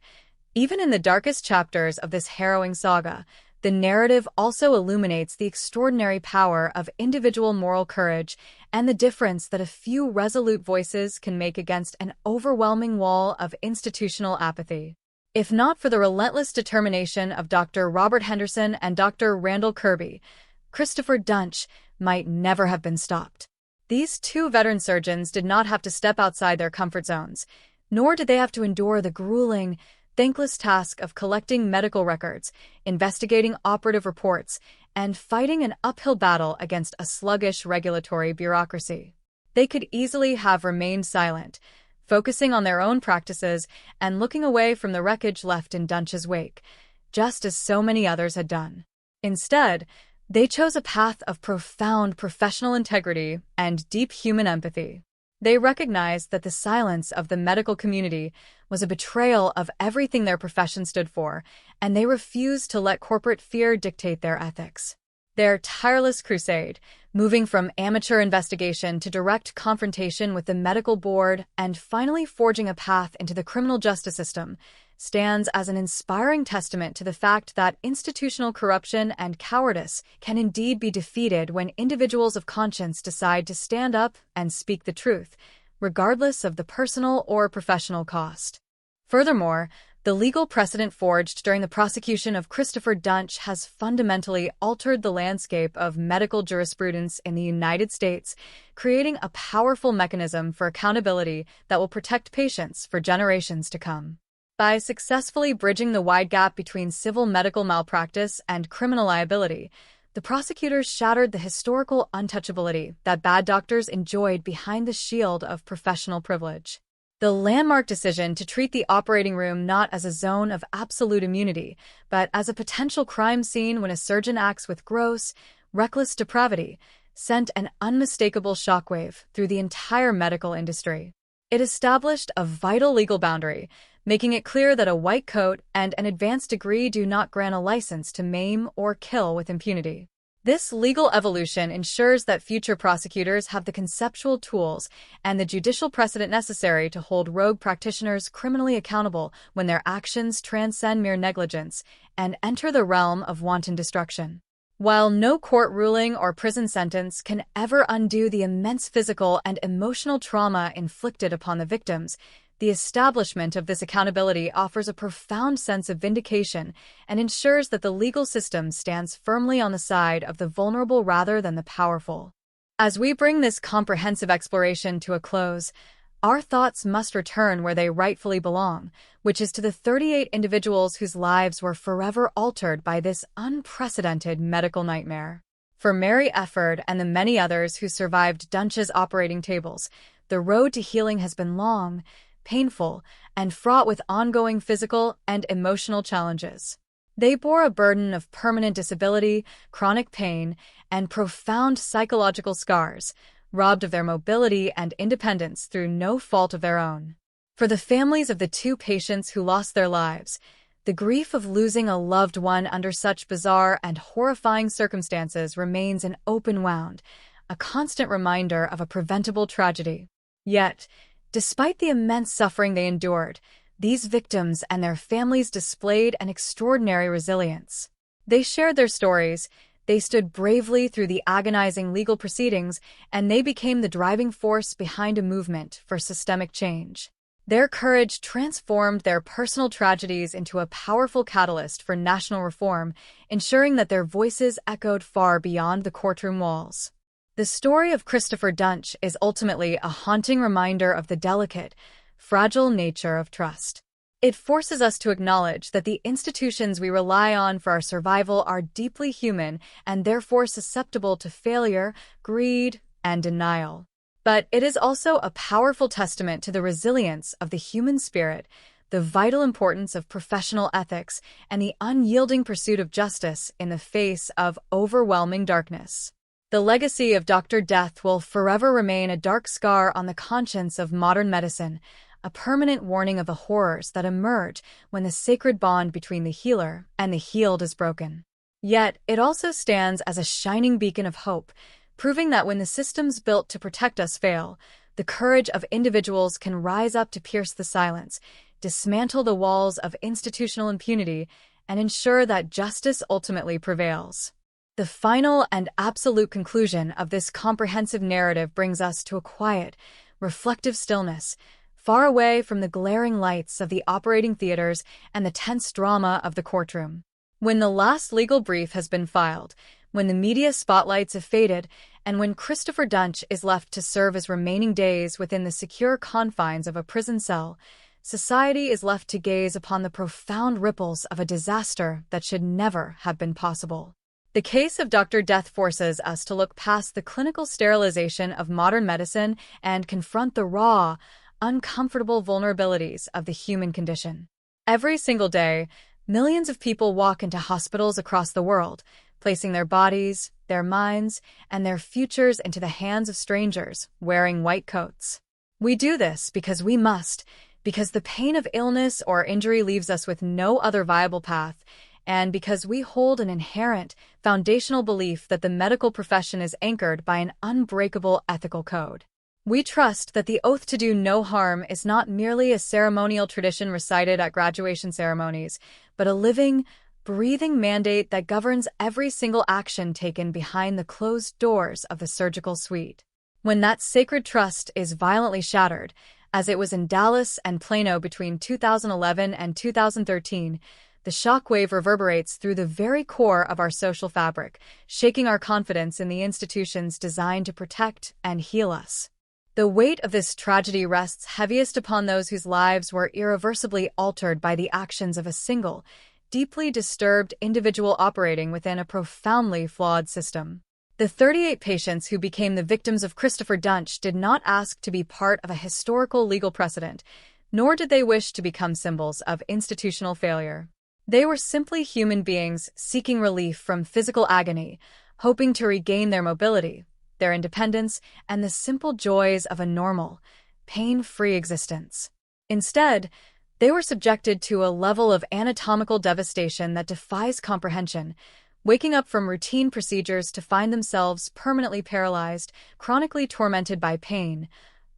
even in the darkest chapters of this harrowing saga, the narrative also illuminates the extraordinary power of individual moral courage and the difference that a few resolute voices can make against an overwhelming wall of institutional apathy. If not for the relentless determination of Dr. Robert Henderson and Dr. Randall Kirby, Christopher Dunch might never have been stopped. These two veteran surgeons did not have to step outside their comfort zones, nor did they have to endure the grueling, thankless task of collecting medical records, investigating operative reports, and fighting an uphill battle against a sluggish regulatory bureaucracy. They could easily have remained silent, focusing on their own practices and looking away from the wreckage left in Dunch's wake, just as so many others had done. Instead, they chose a path of profound professional integrity and deep human empathy. They recognized that the silence of the medical community was a betrayal of everything their profession stood for, and they refused to let corporate fear dictate their ethics. Their tireless crusade, moving from amateur investigation to direct confrontation with the medical board and finally forging a path into the criminal justice system, stands as an inspiring testament to the fact that institutional corruption and cowardice can indeed be defeated when individuals of conscience decide to stand up and speak the truth, regardless of the personal or professional cost. Furthermore, the legal precedent forged during the prosecution of Christopher Dunch has fundamentally altered the landscape of medical jurisprudence in the United States, creating a powerful mechanism for accountability that will protect patients for generations to come. By successfully bridging the wide gap between civil medical malpractice and criminal liability, the prosecutors shattered the historical untouchability that bad doctors enjoyed behind the shield of professional privilege. The landmark decision to treat the operating room not as a zone of absolute immunity, but as a potential crime scene when a surgeon acts with gross, reckless depravity, sent an unmistakable shockwave through the entire medical industry. It established a vital legal boundary, making it clear that a white coat and an advanced degree do not grant a license to maim or kill with impunity. This legal evolution ensures that future prosecutors have the conceptual tools and the judicial precedent necessary to hold rogue practitioners criminally accountable when their actions transcend mere negligence and enter the realm of wanton destruction. While no court ruling or prison sentence can ever undo the immense physical and emotional trauma inflicted upon the victims, the establishment of this accountability offers a profound sense of vindication and ensures that the legal system stands firmly on the side of the vulnerable rather than the powerful. As we bring this comprehensive exploration to a close, our thoughts must return where they rightfully belong, which is to the 38 individuals whose lives were forever altered by this unprecedented medical nightmare. For Mary Efford and the many others who survived Dunch's operating tables, the road to healing has been long, painful, and fraught with ongoing physical and emotional challenges. They bore a burden of permanent disability, chronic pain, and profound psychological scars, robbed of their mobility and independence through no fault of their own. For the families of the two patients who lost their lives, the grief of losing a loved one under such bizarre and horrifying circumstances remains an open wound, a constant reminder of a preventable tragedy. Yet, despite the immense suffering they endured, these victims and their families displayed an extraordinary resilience. They shared their stories, they stood bravely through the agonizing legal proceedings, and they became the driving force behind a movement for systemic change. Their courage transformed their personal tragedies into a powerful catalyst for national reform, ensuring that their voices echoed far beyond the courtroom walls. The story of Christopher Dunch is ultimately a haunting reminder of the delicate, fragile nature of trust. It forces us to acknowledge that the institutions we rely on for our survival are deeply human and therefore susceptible to failure, greed, and denial. But it is also a powerful testament to the resilience of the human spirit, the vital importance of professional ethics, and the unyielding pursuit of justice in the face of overwhelming darkness. The legacy of Dr. Death will forever remain a dark scar on the conscience of modern medicine, a permanent warning of the horrors that emerge when the sacred bond between the healer and the healed is broken. Yet, it also stands as a shining beacon of hope, proving that when the systems built to protect us fail, the courage of individuals can rise up to pierce the silence, dismantle the walls of institutional impunity, and ensure that justice ultimately prevails. The final and absolute conclusion of this comprehensive narrative brings us to a quiet, reflective stillness, far away from the glaring lights of the operating theaters and the tense drama of the courtroom. When the last legal brief has been filed, when the media spotlights have faded, and when Christopher Dunch is left to serve his remaining days within the secure confines of a prison cell, society is left to gaze upon the profound ripples of a disaster that should never have been possible. The case of Dr. Death forces us to look past the clinical sterilization of modern medicine and confront the raw, uncomfortable vulnerabilities of the human condition. Every single day, millions of people walk into hospitals across the world, placing their bodies, their minds, and their futures into the hands of strangers wearing white coats. We do this because we must, because the pain of illness or injury leaves us with no other viable path, and because we hold an inherent, foundational belief that the medical profession is anchored by an unbreakable ethical code. We trust that the oath to do no harm is not merely a ceremonial tradition recited at graduation ceremonies, but a living, breathing mandate that governs every single action taken behind the closed doors of the surgical suite. When that sacred trust is violently shattered, as it was in Dallas and Plano between 2011 and 2013, the shockwave reverberates through the very core of our social fabric, shaking our confidence in the institutions designed to protect and heal us. The weight of this tragedy rests heaviest upon those whose lives were irreversibly altered by the actions of a single, deeply disturbed individual operating within a profoundly flawed system. The 38 patients who became the victims of Christopher Dunch did not ask to be part of a historical legal precedent, nor did they wish to become symbols of institutional failure. They were simply human beings seeking relief from physical agony, hoping to regain their mobility, their independence, and the simple joys of a normal, pain-free existence. Instead, they were subjected to a level of anatomical devastation that defies comprehension, waking up from routine procedures to find themselves permanently paralyzed, chronically tormented by pain,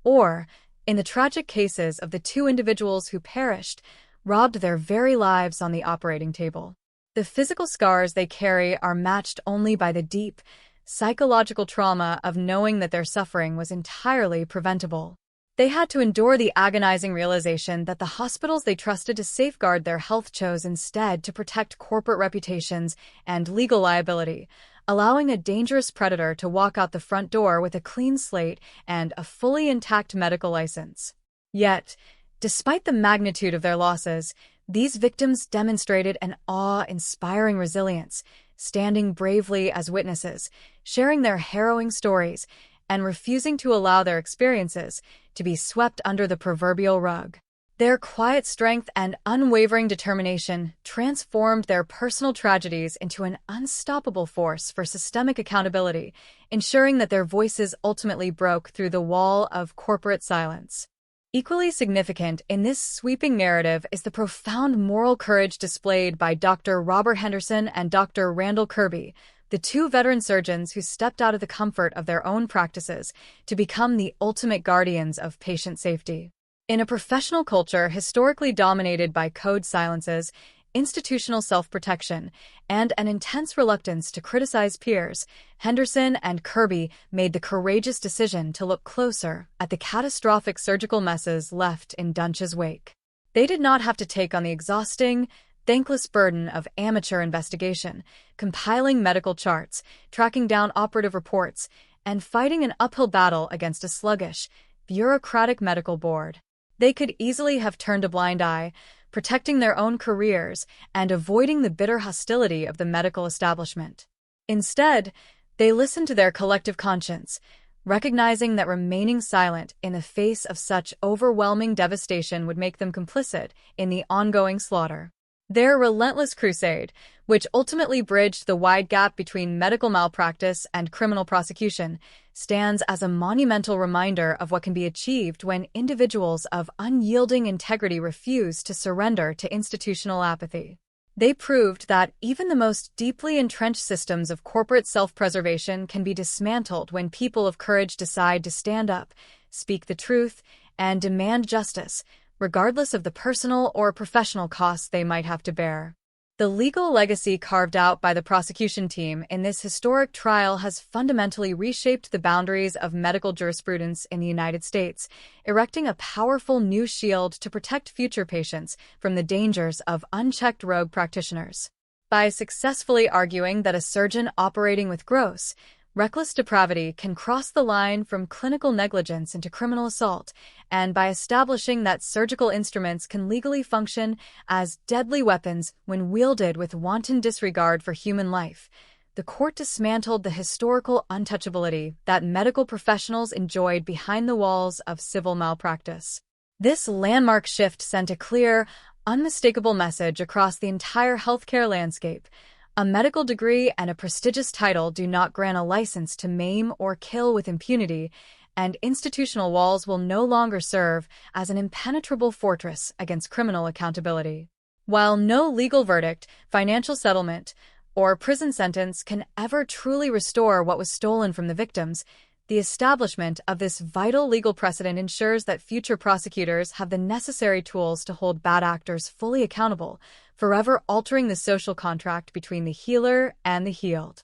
or, in the tragic cases of the two individuals who perished, robbed their very lives on the operating table. The physical scars they carry are matched only by the deep, psychological trauma of knowing that their suffering was entirely preventable. They had to endure the agonizing realization that the hospitals they trusted to safeguard their health chose instead to protect corporate reputations and legal liability, allowing a dangerous predator to walk out the front door with a clean slate and a fully intact medical license. Yet, despite the magnitude of their losses, these victims demonstrated an awe-inspiring resilience, standing bravely as witnesses, sharing their harrowing stories, and refusing to allow their experiences to be swept under the proverbial rug. Their quiet strength and unwavering determination transformed their personal tragedies into an unstoppable force for systemic accountability, ensuring that their voices ultimately broke through the wall of corporate silence. Equally significant in this sweeping narrative is the profound moral courage displayed by Dr. Robert Henderson and Dr. Randall Kirby, the two veteran surgeons who stepped out of the comfort of their own practices to become the ultimate guardians of patient safety. In a professional culture historically dominated by code silences, institutional self-protection, and an intense reluctance to criticize peers, Henderson and Kirby made the courageous decision to look closer at the catastrophic surgical messes left in Dunch's wake. They did not have to take on the exhausting, thankless burden of amateur investigation, compiling medical charts, tracking down operative reports, and fighting an uphill battle against a sluggish, bureaucratic medical board. They could easily have turned a blind eye, protecting their own careers and avoiding the bitter hostility of the medical establishment. Instead, they listened to their collective conscience, recognizing that remaining silent in the face of such overwhelming devastation would make them complicit in the ongoing slaughter. Their relentless crusade, which ultimately bridged the wide gap between medical malpractice and criminal prosecution, stands as a monumental reminder of what can be achieved when individuals of unyielding integrity refuse to surrender to institutional apathy. They proved that even the most deeply entrenched systems of corporate self-preservation can be dismantled when people of courage decide to stand up, speak the truth, and demand justice, regardless of the personal or professional costs they might have to bear. The legal legacy carved out by the prosecution team in this historic trial has fundamentally reshaped the boundaries of medical jurisprudence in the United States, erecting a powerful new shield to protect future patients from the dangers of unchecked rogue practitioners. By successfully arguing that a surgeon operating with gross, reckless depravity can cross the line from clinical negligence into criminal assault, and by establishing that surgical instruments can legally function as deadly weapons when wielded with wanton disregard for human life, the court dismantled the historical untouchability that medical professionals enjoyed behind the walls of civil malpractice. This landmark shift sent a clear, unmistakable message across the entire healthcare landscape. A medical degree and a prestigious title do not grant a license to maim or kill with impunity, and institutional walls will no longer serve as an impenetrable fortress against criminal accountability. While no legal verdict, financial settlement, or prison sentence can ever truly restore what was stolen from the victims, the establishment of this vital legal precedent ensures that future prosecutors have the necessary tools to hold bad actors fully accountable, forever altering the social contract between the healer and the healed.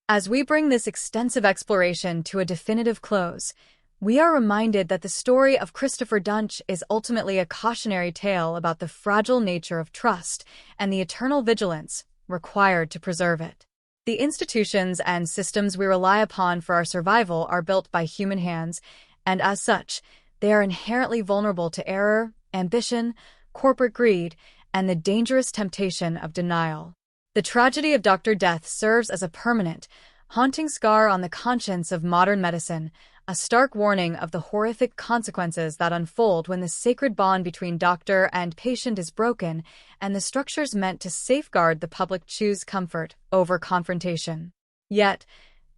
As we bring this extensive exploration to a definitive close, we are reminded that the story of Christopher Dunch is ultimately a cautionary tale about the fragile nature of trust and the eternal vigilance required to preserve it. The institutions and systems we rely upon for our survival are built by human hands, and as such, they are inherently vulnerable to error, ambition, corporate greed, and the dangerous temptation of denial. The tragedy of Dr. Death serves as a permanent, haunting scar on the conscience of modern medicine, a stark warning of the horrific consequences that unfold when the sacred bond between doctor and patient is broken and the structures meant to safeguard the public choose comfort over confrontation. Yet,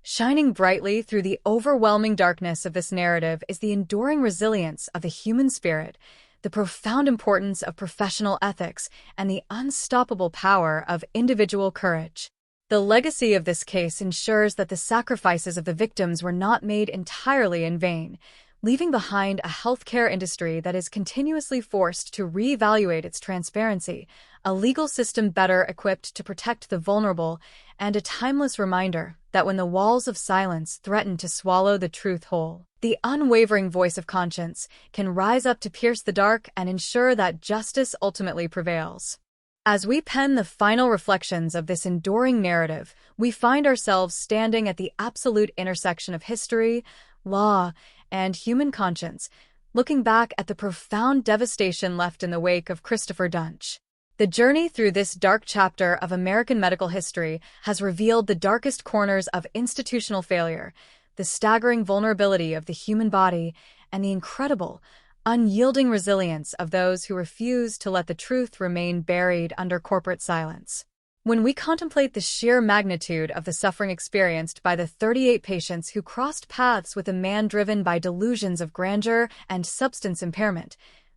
shining brightly through the overwhelming darkness of this narrative is the enduring resilience of the human spirit, the profound importance of professional ethics, and the unstoppable power of individual courage. The legacy of this case ensures that the sacrifices of the victims were not made entirely in vain, leaving behind a healthcare industry that is continuously forced to reevaluate its transparency, a legal system better equipped to protect the vulnerable, and a timeless reminder that when the walls of silence threaten to swallow the truth whole, the unwavering voice of conscience can rise up to pierce the dark and ensure that justice ultimately prevails. As we pen the final reflections of this enduring narrative, we find ourselves standing at the absolute intersection of history, law, and human conscience, looking back at the profound devastation left in the wake of Christopher Dunch. The journey through this dark chapter of American medical history has revealed the darkest corners of institutional failure, the staggering vulnerability of the human body, and the incredible, unyielding resilience of those who refuse to let the truth remain buried under corporate silence. When we contemplate the sheer magnitude of the suffering experienced by the 38 patients who crossed paths with a man driven by delusions of grandeur and substance impairment,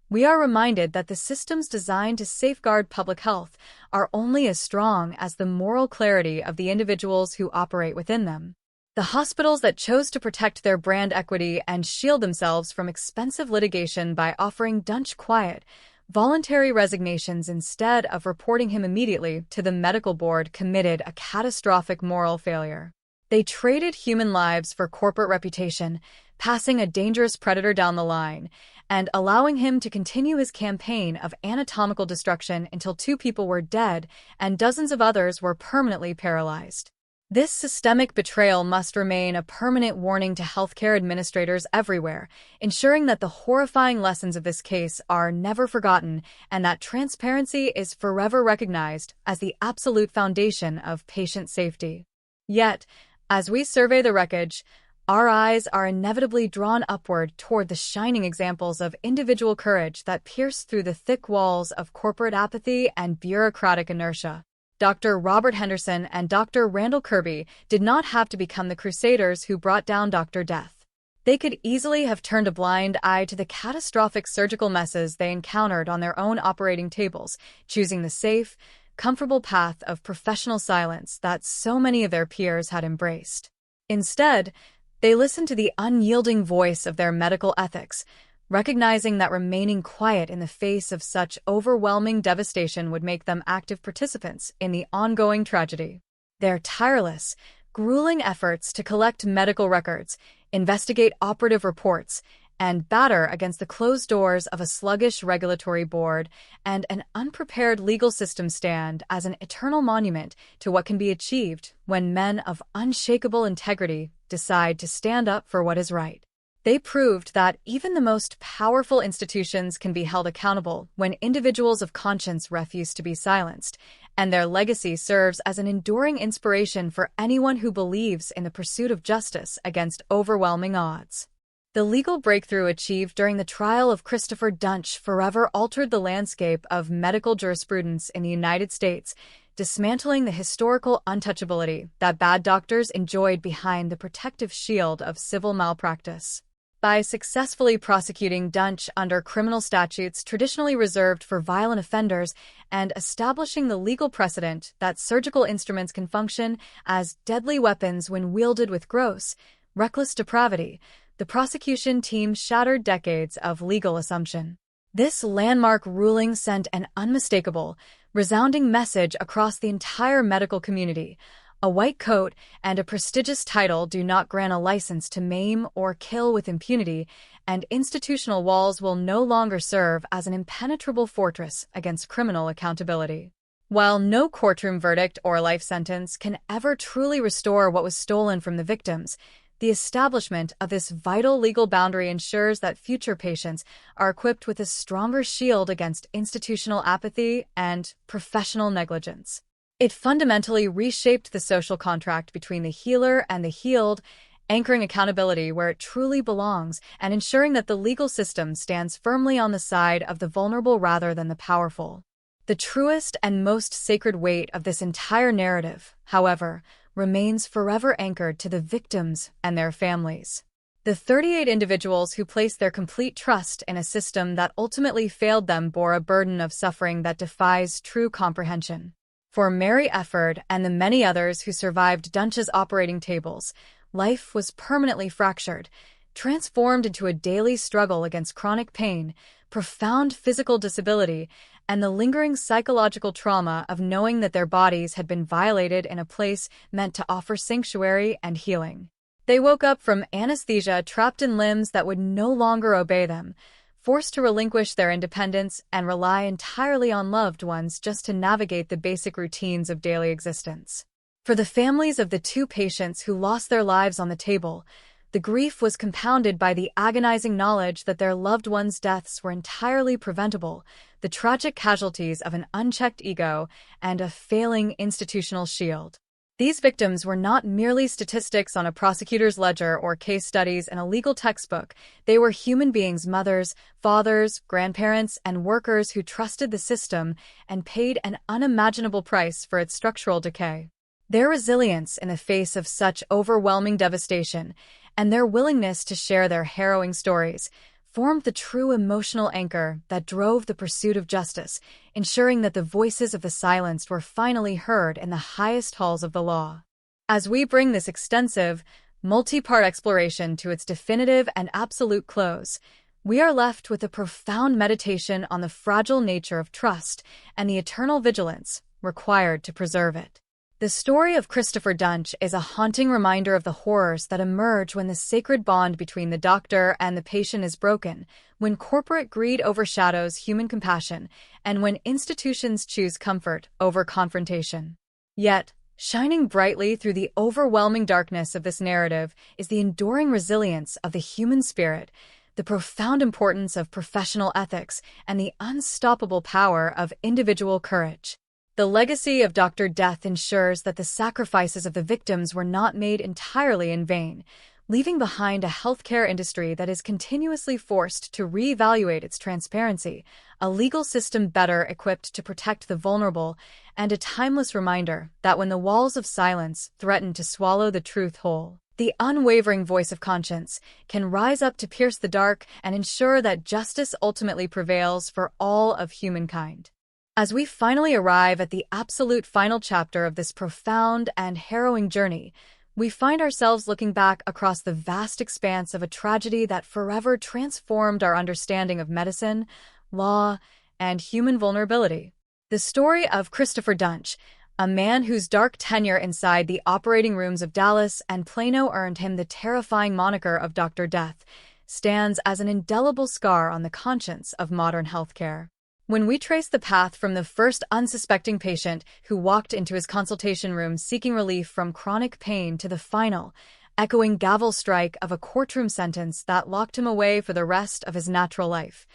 we are reminded that the systems designed to safeguard public health are only as strong as the moral clarity of the individuals who operate within them. The hospitals that chose to protect their brand equity and shield themselves from expensive litigation by offering Dunch quiet, voluntary resignations instead of reporting him immediately to the medical board committed a catastrophic moral failure. They traded human lives for corporate reputation, passing a dangerous predator down the line, and allowing him to continue his campaign of anatomical destruction until 2 people were dead and dozens of others were permanently paralyzed. This systemic betrayal must remain a permanent warning to healthcare administrators everywhere, ensuring that the horrifying lessons of this case are never forgotten and that transparency is forever recognized as the absolute foundation of patient safety. Yet, as we survey the wreckage, our eyes are inevitably drawn upward toward the shining examples of individual courage that pierce through the thick walls of corporate apathy and bureaucratic inertia. Dr. Robert Henderson and Dr. Randall Kirby did not have to become the crusaders who brought down Dr. Death. They could easily have turned a blind eye to the catastrophic surgical messes they encountered on their own operating tables, choosing the safe, comfortable path of professional silence that so many of their peers had embraced. Instead, they listened to the unyielding voice of their medical ethics, recognizing that remaining quiet in the face of such overwhelming devastation would make them active participants in the ongoing tragedy. Their tireless, grueling efforts to collect medical records, investigate operative reports, and batter against the closed doors of a sluggish regulatory board and an unprepared legal system stand as an eternal monument to what can be achieved when men of unshakable integrity decide to stand up for what is right. They proved that even the most powerful institutions can be held accountable when individuals of conscience refuse to be silenced, and their legacy serves as an enduring inspiration for anyone who believes in the pursuit of justice against overwhelming odds. The legal breakthrough achieved during the trial of Christopher Dunch forever altered the landscape of medical jurisprudence in the United States, dismantling the historical untouchability that bad doctors enjoyed behind the protective shield of civil malpractice. By successfully prosecuting Dunch under criminal statutes traditionally reserved for violent offenders and establishing the legal precedent that surgical instruments can function as deadly weapons when wielded with gross, reckless depravity, the prosecution team shattered decades of legal assumption. This landmark ruling sent an unmistakable, resounding message across the entire medical community. A white coat and a prestigious title do not grant a license to maim or kill with impunity, and institutional walls will no longer serve as an impenetrable fortress against criminal accountability. While no courtroom verdict or life sentence can ever truly restore what was stolen from the victims, the establishment of this vital legal boundary ensures that future patients are equipped with a stronger shield against institutional apathy and professional negligence. It fundamentally reshaped the social contract between the healer and the healed, anchoring accountability where it truly belongs and ensuring that the legal system stands firmly on the side of the vulnerable rather than the powerful. The truest and most sacred weight of this entire narrative, however, remains forever anchored to the victims and their families. The 38 individuals who placed their complete trust in a system that ultimately failed them bore a burden of suffering that defies true comprehension. For Mary Efford and the many others who survived Dunch's operating tables, life was permanently fractured, transformed into a daily struggle against chronic pain, profound physical disability, and the lingering psychological trauma of knowing that their bodies had been violated in a place meant to offer sanctuary and healing. They woke up from anesthesia trapped in limbs that would no longer obey them, forced to relinquish their independence and rely entirely on loved ones just to navigate the basic routines of daily existence. For the families of the two patients who lost their lives on the table, the grief was compounded by the agonizing knowledge that their loved ones' deaths were entirely preventable, the tragic casualties of an unchecked ego and a failing institutional shield. These victims were not merely statistics on a prosecutor's ledger or case studies in a legal textbook. They were human beings, mothers, fathers, grandparents, and workers who trusted the system and paid an unimaginable price for its structural decay. Their resilience in the face of such overwhelming devastation and their willingness to share their harrowing stories formed the true emotional anchor that drove the pursuit of justice, ensuring that the voices of the silenced were finally heard in the highest halls of the law. As we bring this extensive, multi-part exploration to its definitive and absolute close, we are left with a profound meditation on the fragile nature of trust and the eternal vigilance required to preserve it. The story of Christopher Dunch is a haunting reminder of the horrors that emerge when the sacred bond between the doctor and the patient is broken, when corporate greed overshadows human compassion, and when institutions choose comfort over confrontation. Yet, shining brightly through the overwhelming darkness of this narrative is the enduring resilience of the human spirit, the profound importance of professional ethics, and the unstoppable power of individual courage. The legacy of Dr. Death ensures that the sacrifices of the victims were not made entirely in vain. leaving behind a healthcare industry that is continuously forced to reevaluate its transparency, a legal system better equipped to protect the vulnerable, and a timeless reminder that when the walls of silence threaten to swallow the truth whole, the unwavering voice of conscience can rise up to pierce the dark and ensure that justice ultimately prevails for all of humankind. As we finally arrive at the absolute final chapter of this profound and harrowing journey, we find ourselves looking back across the vast expanse of a tragedy that forever transformed our understanding of medicine, law, and human vulnerability. The story of Christopher Dunch, a man whose dark tenure inside the operating rooms of Dallas and Plano earned him the terrifying moniker of Dr. Death, stands as an indelible scar on the conscience of modern healthcare. When we trace the path from the first unsuspecting patient who walked into his consultation room seeking relief from chronic pain to the final, echoing gavel strike of a courtroom sentence that locked him away for the rest of his natural life,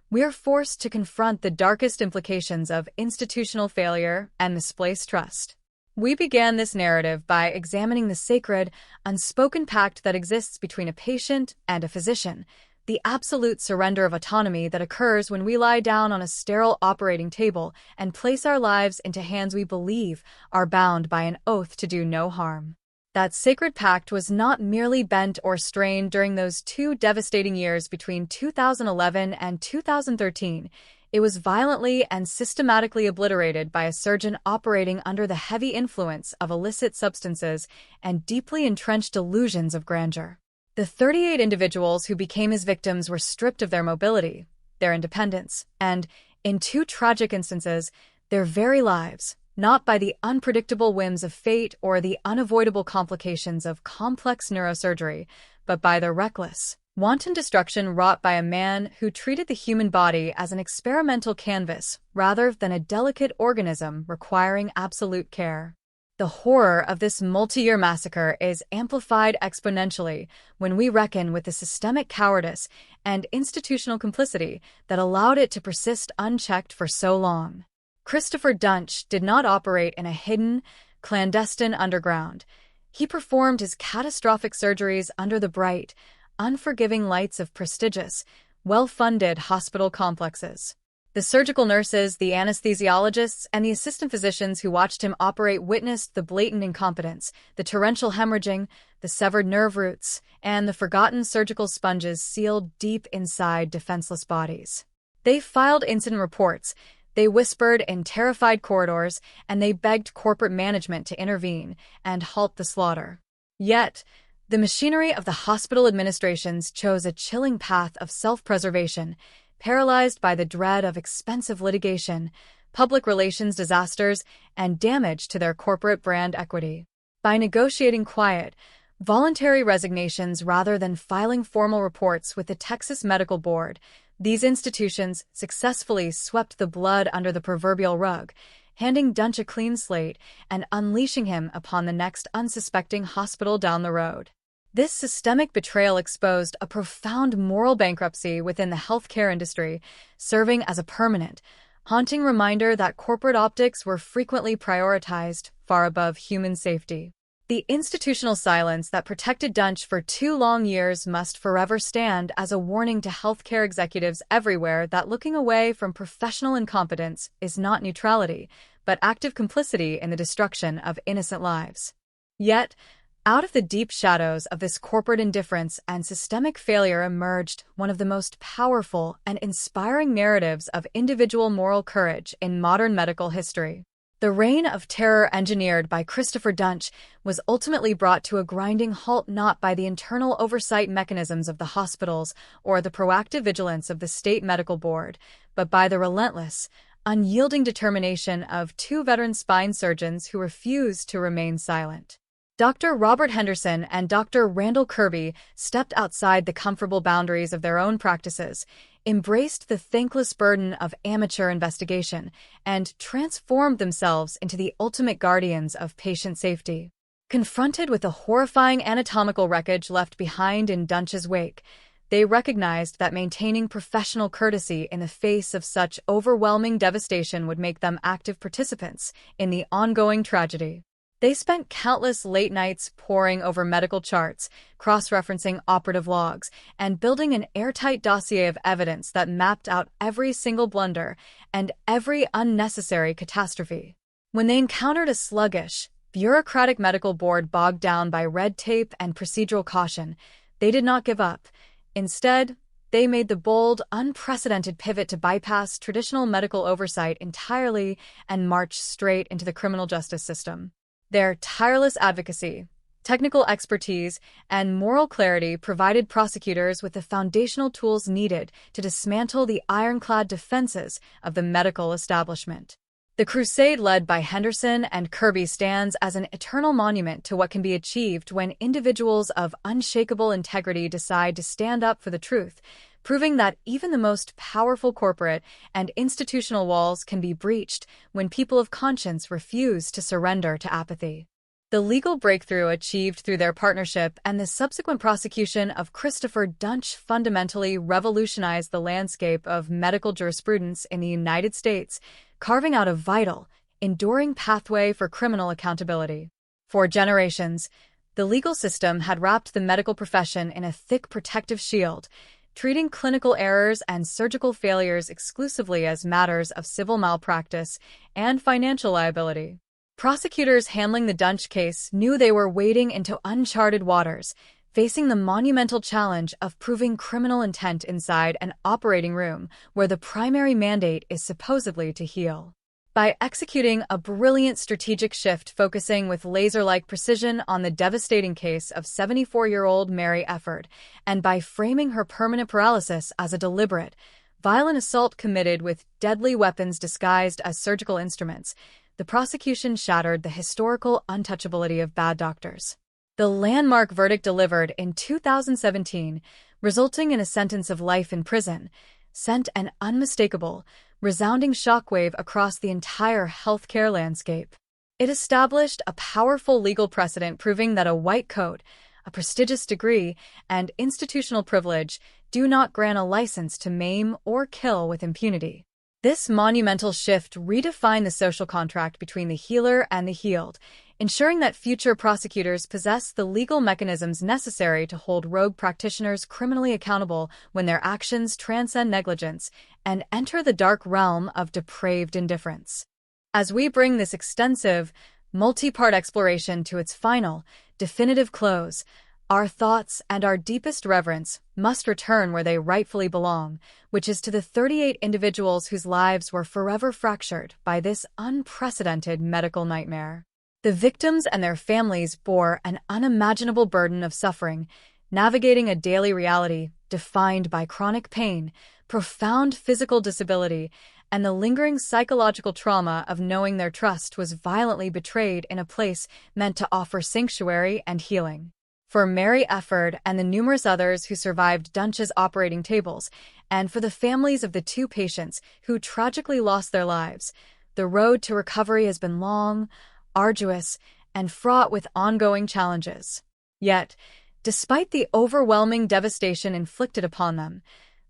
we are forced to confront the darkest implications of institutional failure and misplaced trust. We began this narrative by examining the sacred, unspoken pact that exists between a patient and a physician, the absolute surrender of autonomy that occurs when we lie down on a sterile operating table and place our lives into hands we believe are bound by an oath to do no harm. That sacred pact was not merely bent or strained during those 2 devastating years between 2011 and 2013. It was violently and systematically obliterated by a surgeon operating under the heavy influence of illicit substances and deeply entrenched delusions of grandeur. The 38 individuals who became his victims were stripped of their mobility, their independence, and, in 2 tragic instances, their very lives, not by the unpredictable whims of fate or the unavoidable complications of complex neurosurgery, but by the reckless, wanton destruction wrought by a man who treated the human body as an experimental canvas rather than a delicate organism requiring absolute care. The horror of this multi-year massacre is amplified exponentially when we reckon with the systemic cowardice and institutional complicity that allowed it to persist unchecked for so long. Christopher Dunch did not operate in a hidden, clandestine underground. He performed his catastrophic surgeries under the bright, unforgiving lights of prestigious, well-funded hospital complexes. The surgical nurses, the anesthesiologists, and the assistant physicians who watched him operate witnessed the blatant incompetence, the torrential hemorrhaging, the severed nerve roots, and the forgotten surgical sponges sealed deep inside defenseless bodies. They filed incident reports, they whispered in terrified corridors, and they begged corporate management to intervene and halt the slaughter. Yet, the machinery of the hospital administrations chose a chilling path of self-preservation, paralyzed by the dread of expensive litigation, public relations disasters, and damage to their corporate brand equity. By negotiating quiet, voluntary resignations rather than filing formal reports with the Texas Medical Board, these institutions successfully swept the blood under the proverbial rug, handing Dunch a clean slate and unleashing him upon the next unsuspecting hospital down the road. This systemic betrayal exposed a profound moral bankruptcy within the healthcare industry, serving as a permanent, haunting reminder that corporate optics were frequently prioritized far above human safety. The institutional silence that protected Dunch for 2 long years must forever stand as a warning to healthcare executives everywhere that looking away from professional incompetence is not neutrality, but active complicity in the destruction of innocent lives. Yet, out of the deep shadows of this corporate indifference and systemic failure emerged one of the most powerful and inspiring narratives of individual moral courage in modern medical history. The reign of terror engineered by Christopher Dunch was ultimately brought to a grinding halt not by the internal oversight mechanisms of the hospitals or the proactive vigilance of the state medical board, but by the relentless, unyielding determination of 2 veteran spine surgeons who refused to remain silent. Dr. Robert Henderson and Dr. Randall Kirby stepped outside the comfortable boundaries of their own practices, embraced the thankless burden of amateur investigation, and transformed themselves into the ultimate guardians of patient safety. Confronted with the horrifying anatomical wreckage left behind in Dunch's wake, they recognized that maintaining professional courtesy in the face of such overwhelming devastation would make them active participants in the ongoing tragedy. They spent countless late nights poring over medical charts, cross-referencing operative logs, and building an airtight dossier of evidence that mapped out every single blunder and every unnecessary catastrophe. When they encountered a sluggish, bureaucratic medical board bogged down by red tape and procedural caution, they did not give up. Instead, they made the bold, unprecedented pivot to bypass traditional medical oversight entirely and march straight into the criminal justice system. Their tireless advocacy, technical expertise, and moral clarity provided prosecutors with the foundational tools needed to dismantle the ironclad defenses of the medical establishment. The crusade led by Henderson and Kirby stands as an eternal monument to what can be achieved when individuals of unshakable integrity decide to stand up for the truth, proving that even the most powerful corporate and institutional walls can be breached when people of conscience refuse to surrender to apathy. The legal breakthrough achieved through their partnership and the subsequent prosecution of Christopher Dunch fundamentally revolutionized the landscape of medical jurisprudence in the United States, carving out a vital, enduring pathway for criminal accountability. For generations, the legal system had wrapped the medical profession in a thick protective shield, treating clinical errors and surgical failures exclusively as matters of civil malpractice and financial liability. Prosecutors handling the Dunch case knew they were wading into uncharted waters, facing the monumental challenge of proving criminal intent inside an operating room where the primary mandate is supposedly to heal. By executing a brilliant strategic shift focusing with laser-like precision on the devastating case of 74-year-old Mary Efford, and by framing her permanent paralysis as a deliberate, violent assault committed with deadly weapons disguised as surgical instruments, the prosecution shattered the historical untouchability of bad doctors. The landmark verdict delivered in 2017, resulting in a sentence of life in prison, sent an unmistakable, resounding shockwave across the entire healthcare landscape. It established a powerful legal precedent proving that a white coat, a prestigious degree, and institutional privilege do not grant a license to maim or kill with impunity. This monumental shift redefined the social contract between the healer and the healed, ensuring that future prosecutors possess the legal mechanisms necessary to hold rogue practitioners criminally accountable when their actions transcend negligence and enter the dark realm of depraved indifference. As we bring this extensive, multi-part exploration to its final, definitive close, our thoughts and our deepest reverence must return where they rightfully belong, which is to the 38 individuals whose lives were forever fractured by this unprecedented medical nightmare. The victims and their families bore an unimaginable burden of suffering, navigating a daily reality defined by chronic pain, profound physical disability, and the lingering psychological trauma of knowing their trust was violently betrayed in a place meant to offer sanctuary and healing. For Mary Efford and the numerous others who survived Dunch's operating tables, and for the families of the 2 patients who tragically lost their lives, the road to recovery has been long, arduous, and fraught with ongoing challenges. Yet, despite the overwhelming devastation inflicted upon them,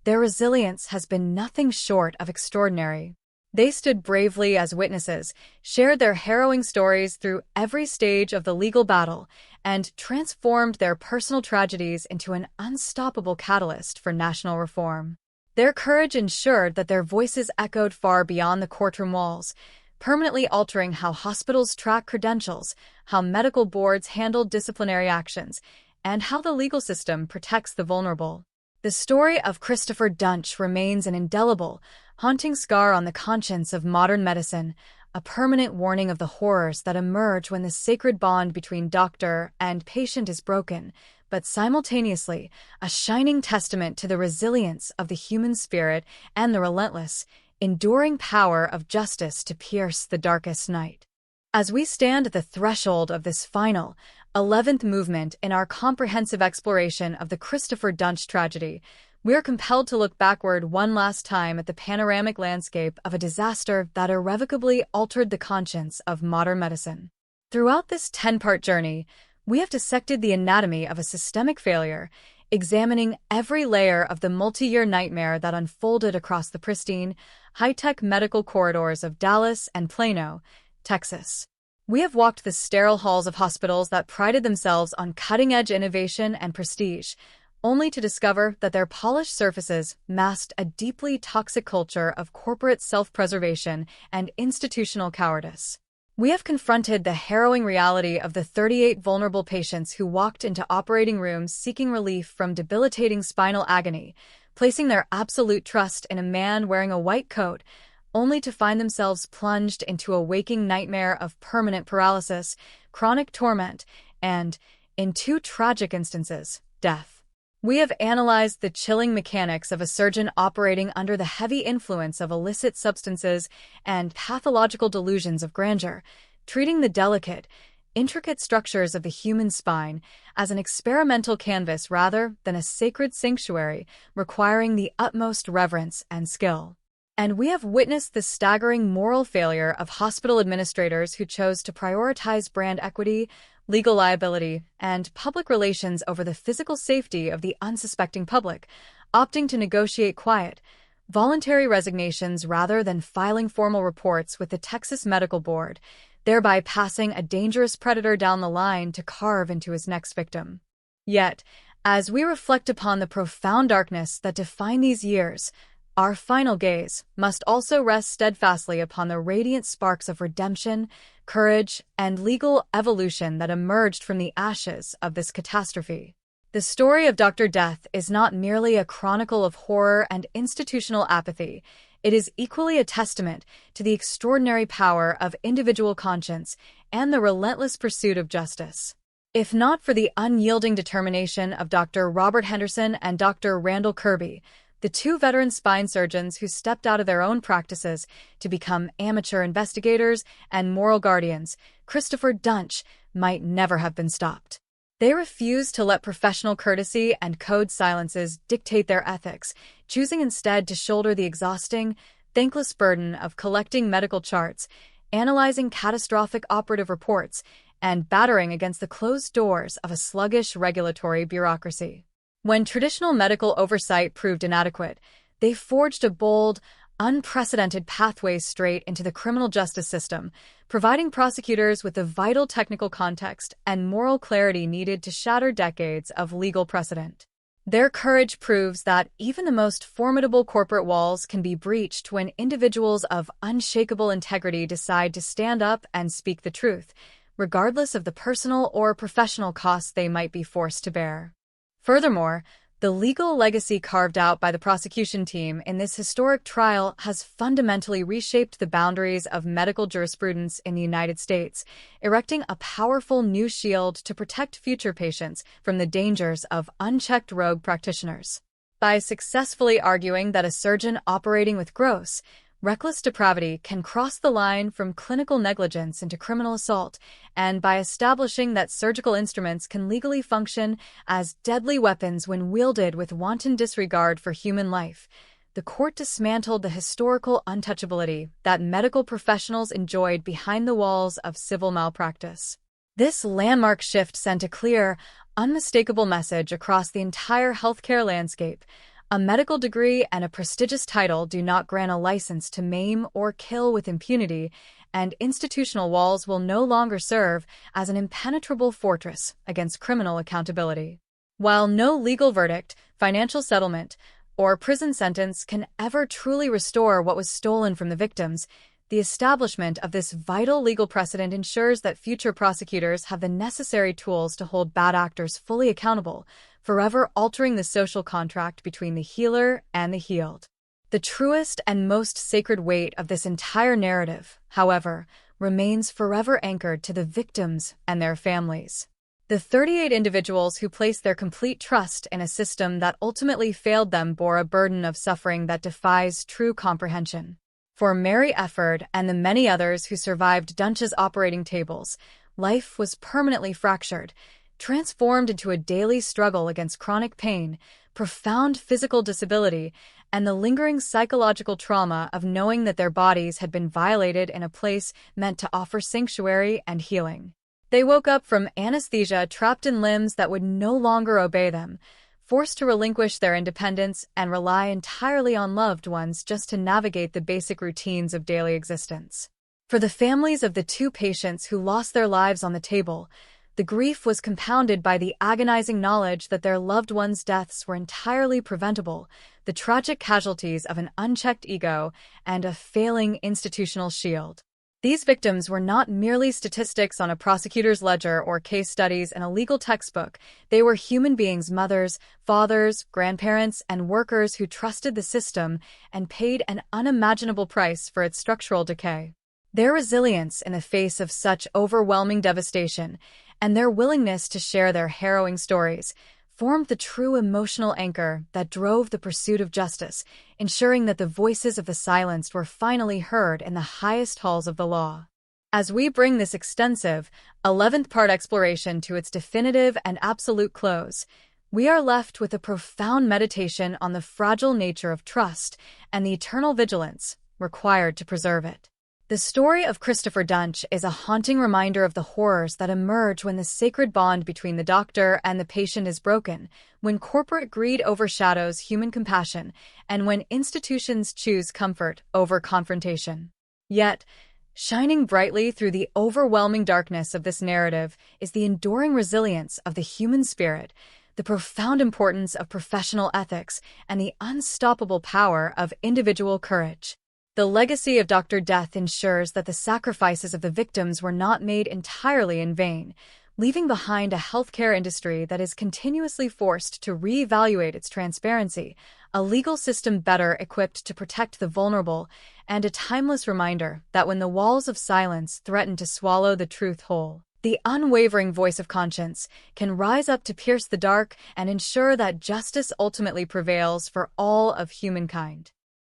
their resilience has been nothing short of extraordinary. They stood bravely as witnesses, shared their harrowing stories through every stage of the legal battle, and transformed their personal tragedies into an unstoppable catalyst for national reform. Their courage ensured that their voices echoed far beyond the courtroom walls, permanently altering how hospitals track credentials, how medical boards handle disciplinary actions, and how the legal system protects the vulnerable. The story of Christopher Dunch remains an indelible, haunting scar on the conscience of modern medicine, a permanent warning of the horrors that emerge when the sacred bond between doctor and patient is broken, but simultaneously a shining testament to the resilience of the human spirit and the relentless, enduring power of justice to pierce the darkest night. As we stand at the threshold of this final, 11th movement in our comprehensive exploration of the Christopher Dunch tragedy, we are compelled to look backward one last time at the panoramic landscape of a disaster that irrevocably altered the conscience of modern medicine. Throughout this 10-part journey, we have dissected the anatomy of a systemic failure, examining every layer of the multi-year nightmare that unfolded across the pristine, high-tech medical corridors of Dallas and Plano, Texas. We have walked the sterile halls of hospitals that prided themselves on cutting-edge innovation and prestige, only to discover that their polished surfaces masked a deeply toxic culture of corporate self-preservation and institutional cowardice. We have confronted the harrowing reality of the 38 vulnerable patients who walked into operating rooms seeking relief from debilitating spinal agony, placing their absolute trust in a man wearing a white coat, only to find themselves plunged into a waking nightmare of permanent paralysis, chronic torment, and, in two tragic instances, death. We have analyzed the chilling mechanics of a surgeon operating under the heavy influence of illicit substances and pathological delusions of grandeur, treating the delicate, intricate structures of the human spine as an experimental canvas rather than a sacred sanctuary requiring the utmost reverence and skill. And we have witnessed the staggering moral failure of hospital administrators who chose to prioritize brand equity, legal liability, and public relations over the physical safety of the unsuspecting public, opting to negotiate quiet, voluntary resignations rather than filing formal reports with the Texas Medical Board, thereby passing a dangerous predator down the line to carve into his next victim. Yet, as we reflect upon the profound darkness that defined these years, our final gaze must also rest steadfastly upon the radiant sparks of redemption, courage, and legal evolution that emerged from the ashes of this catastrophe. The story of Dr. Death is not merely a chronicle of horror and institutional apathy. It is equally a testament to the extraordinary power of individual conscience and the relentless pursuit of justice. If not for the unyielding determination of Dr. Robert Henderson and Dr. Randall Kirby, the two veteran spine surgeons who stepped out of their own practices to become amateur investigators and moral guardians, Christopher Dunch, might never have been stopped. They refused to let professional courtesy and code silences dictate their ethics, choosing instead to shoulder the exhausting, thankless burden of collecting medical charts, analyzing catastrophic operative reports, and battering against the closed doors of a sluggish regulatory bureaucracy. When traditional medical oversight proved inadequate, they forged a bold, unprecedented pathway straight into the criminal justice system, providing prosecutors with the vital technical context and moral clarity needed to shatter decades of legal precedent. Their courage proves that even the most formidable corporate walls can be breached when individuals of unshakable integrity decide to stand up and speak the truth, regardless of the personal or professional costs they might be forced to bear. Furthermore, the legal legacy carved out by the prosecution team in this historic trial has fundamentally reshaped the boundaries of medical jurisprudence in the United States, erecting a powerful new shield to protect future patients from the dangers of unchecked rogue practitioners. By successfully arguing that a surgeon operating with gross, reckless depravity can cross the line from clinical negligence into criminal assault, and by establishing that surgical instruments can legally function as deadly weapons when wielded with wanton disregard for human life, the court dismantled the historical untouchability that medical professionals enjoyed behind the walls of civil malpractice. This landmark shift sent a clear, unmistakable message across the entire healthcare landscape. A medical degree and a prestigious title do not grant a license to maim or kill with impunity, and institutional walls will no longer serve as an impenetrable fortress against criminal accountability. While no legal verdict, financial settlement, or prison sentence can ever truly restore what was stolen from the victims, the establishment of this vital legal precedent ensures that future prosecutors have the necessary tools to hold bad actors fully accountable, forever altering the social contract between the healer and the healed. The truest and most sacred weight of this entire narrative, however, remains forever anchored to the victims and their families. The 38 individuals who placed their complete trust in a system that ultimately failed them bore a burden of suffering that defies true comprehension. For Mary Efford and the many others who survived Dunch's operating tables, life was permanently fractured, transformed into a daily struggle against chronic pain, profound physical disability, and the lingering psychological trauma of knowing that their bodies had been violated in a place meant to offer sanctuary and healing. They woke up from anesthesia trapped in limbs that would no longer obey them, forced to relinquish their independence and rely entirely on loved ones just to navigate the basic routines of daily existence. For the families of the two patients who lost their lives on the table, the grief was compounded by the agonizing knowledge that their loved ones' deaths were entirely preventable, the tragic casualties of an unchecked ego and a failing institutional shield. These victims were not merely statistics on a prosecutor's ledger or case studies in a legal textbook. They were human beings, mothers, fathers, grandparents, and workers who trusted the system and paid an unimaginable price for its structural decay. Their resilience in the face of such overwhelming devastation and their willingness to share their harrowing stories formed the true emotional anchor that drove the pursuit of justice, ensuring that the voices of the silenced were finally heard in the highest halls of the law. As we bring this extensive, 11th-part exploration to its definitive and absolute close, we are left with a profound meditation on the fragile nature of trust and the eternal vigilance required to preserve it. The story of Christopher Dunch is a haunting reminder of the horrors that emerge when the sacred bond between the doctor and the patient is broken, when corporate greed overshadows human compassion, and when institutions choose comfort over confrontation. Yet, shining brightly through the overwhelming darkness of this narrative is the enduring resilience of the human spirit, the profound importance of professional ethics, and the unstoppable power of individual courage. The legacy of Dr. Death ensures that the sacrifices of the victims were not made entirely in vain, leaving behind a healthcare industry that is continuously forced to reevaluate its transparency, a legal system better equipped to protect the vulnerable, and a timeless reminder that when the walls of silence threaten to swallow the truth whole, the unwavering voice of conscience can rise up to pierce the dark and ensure that justice ultimately prevails for all of humankind.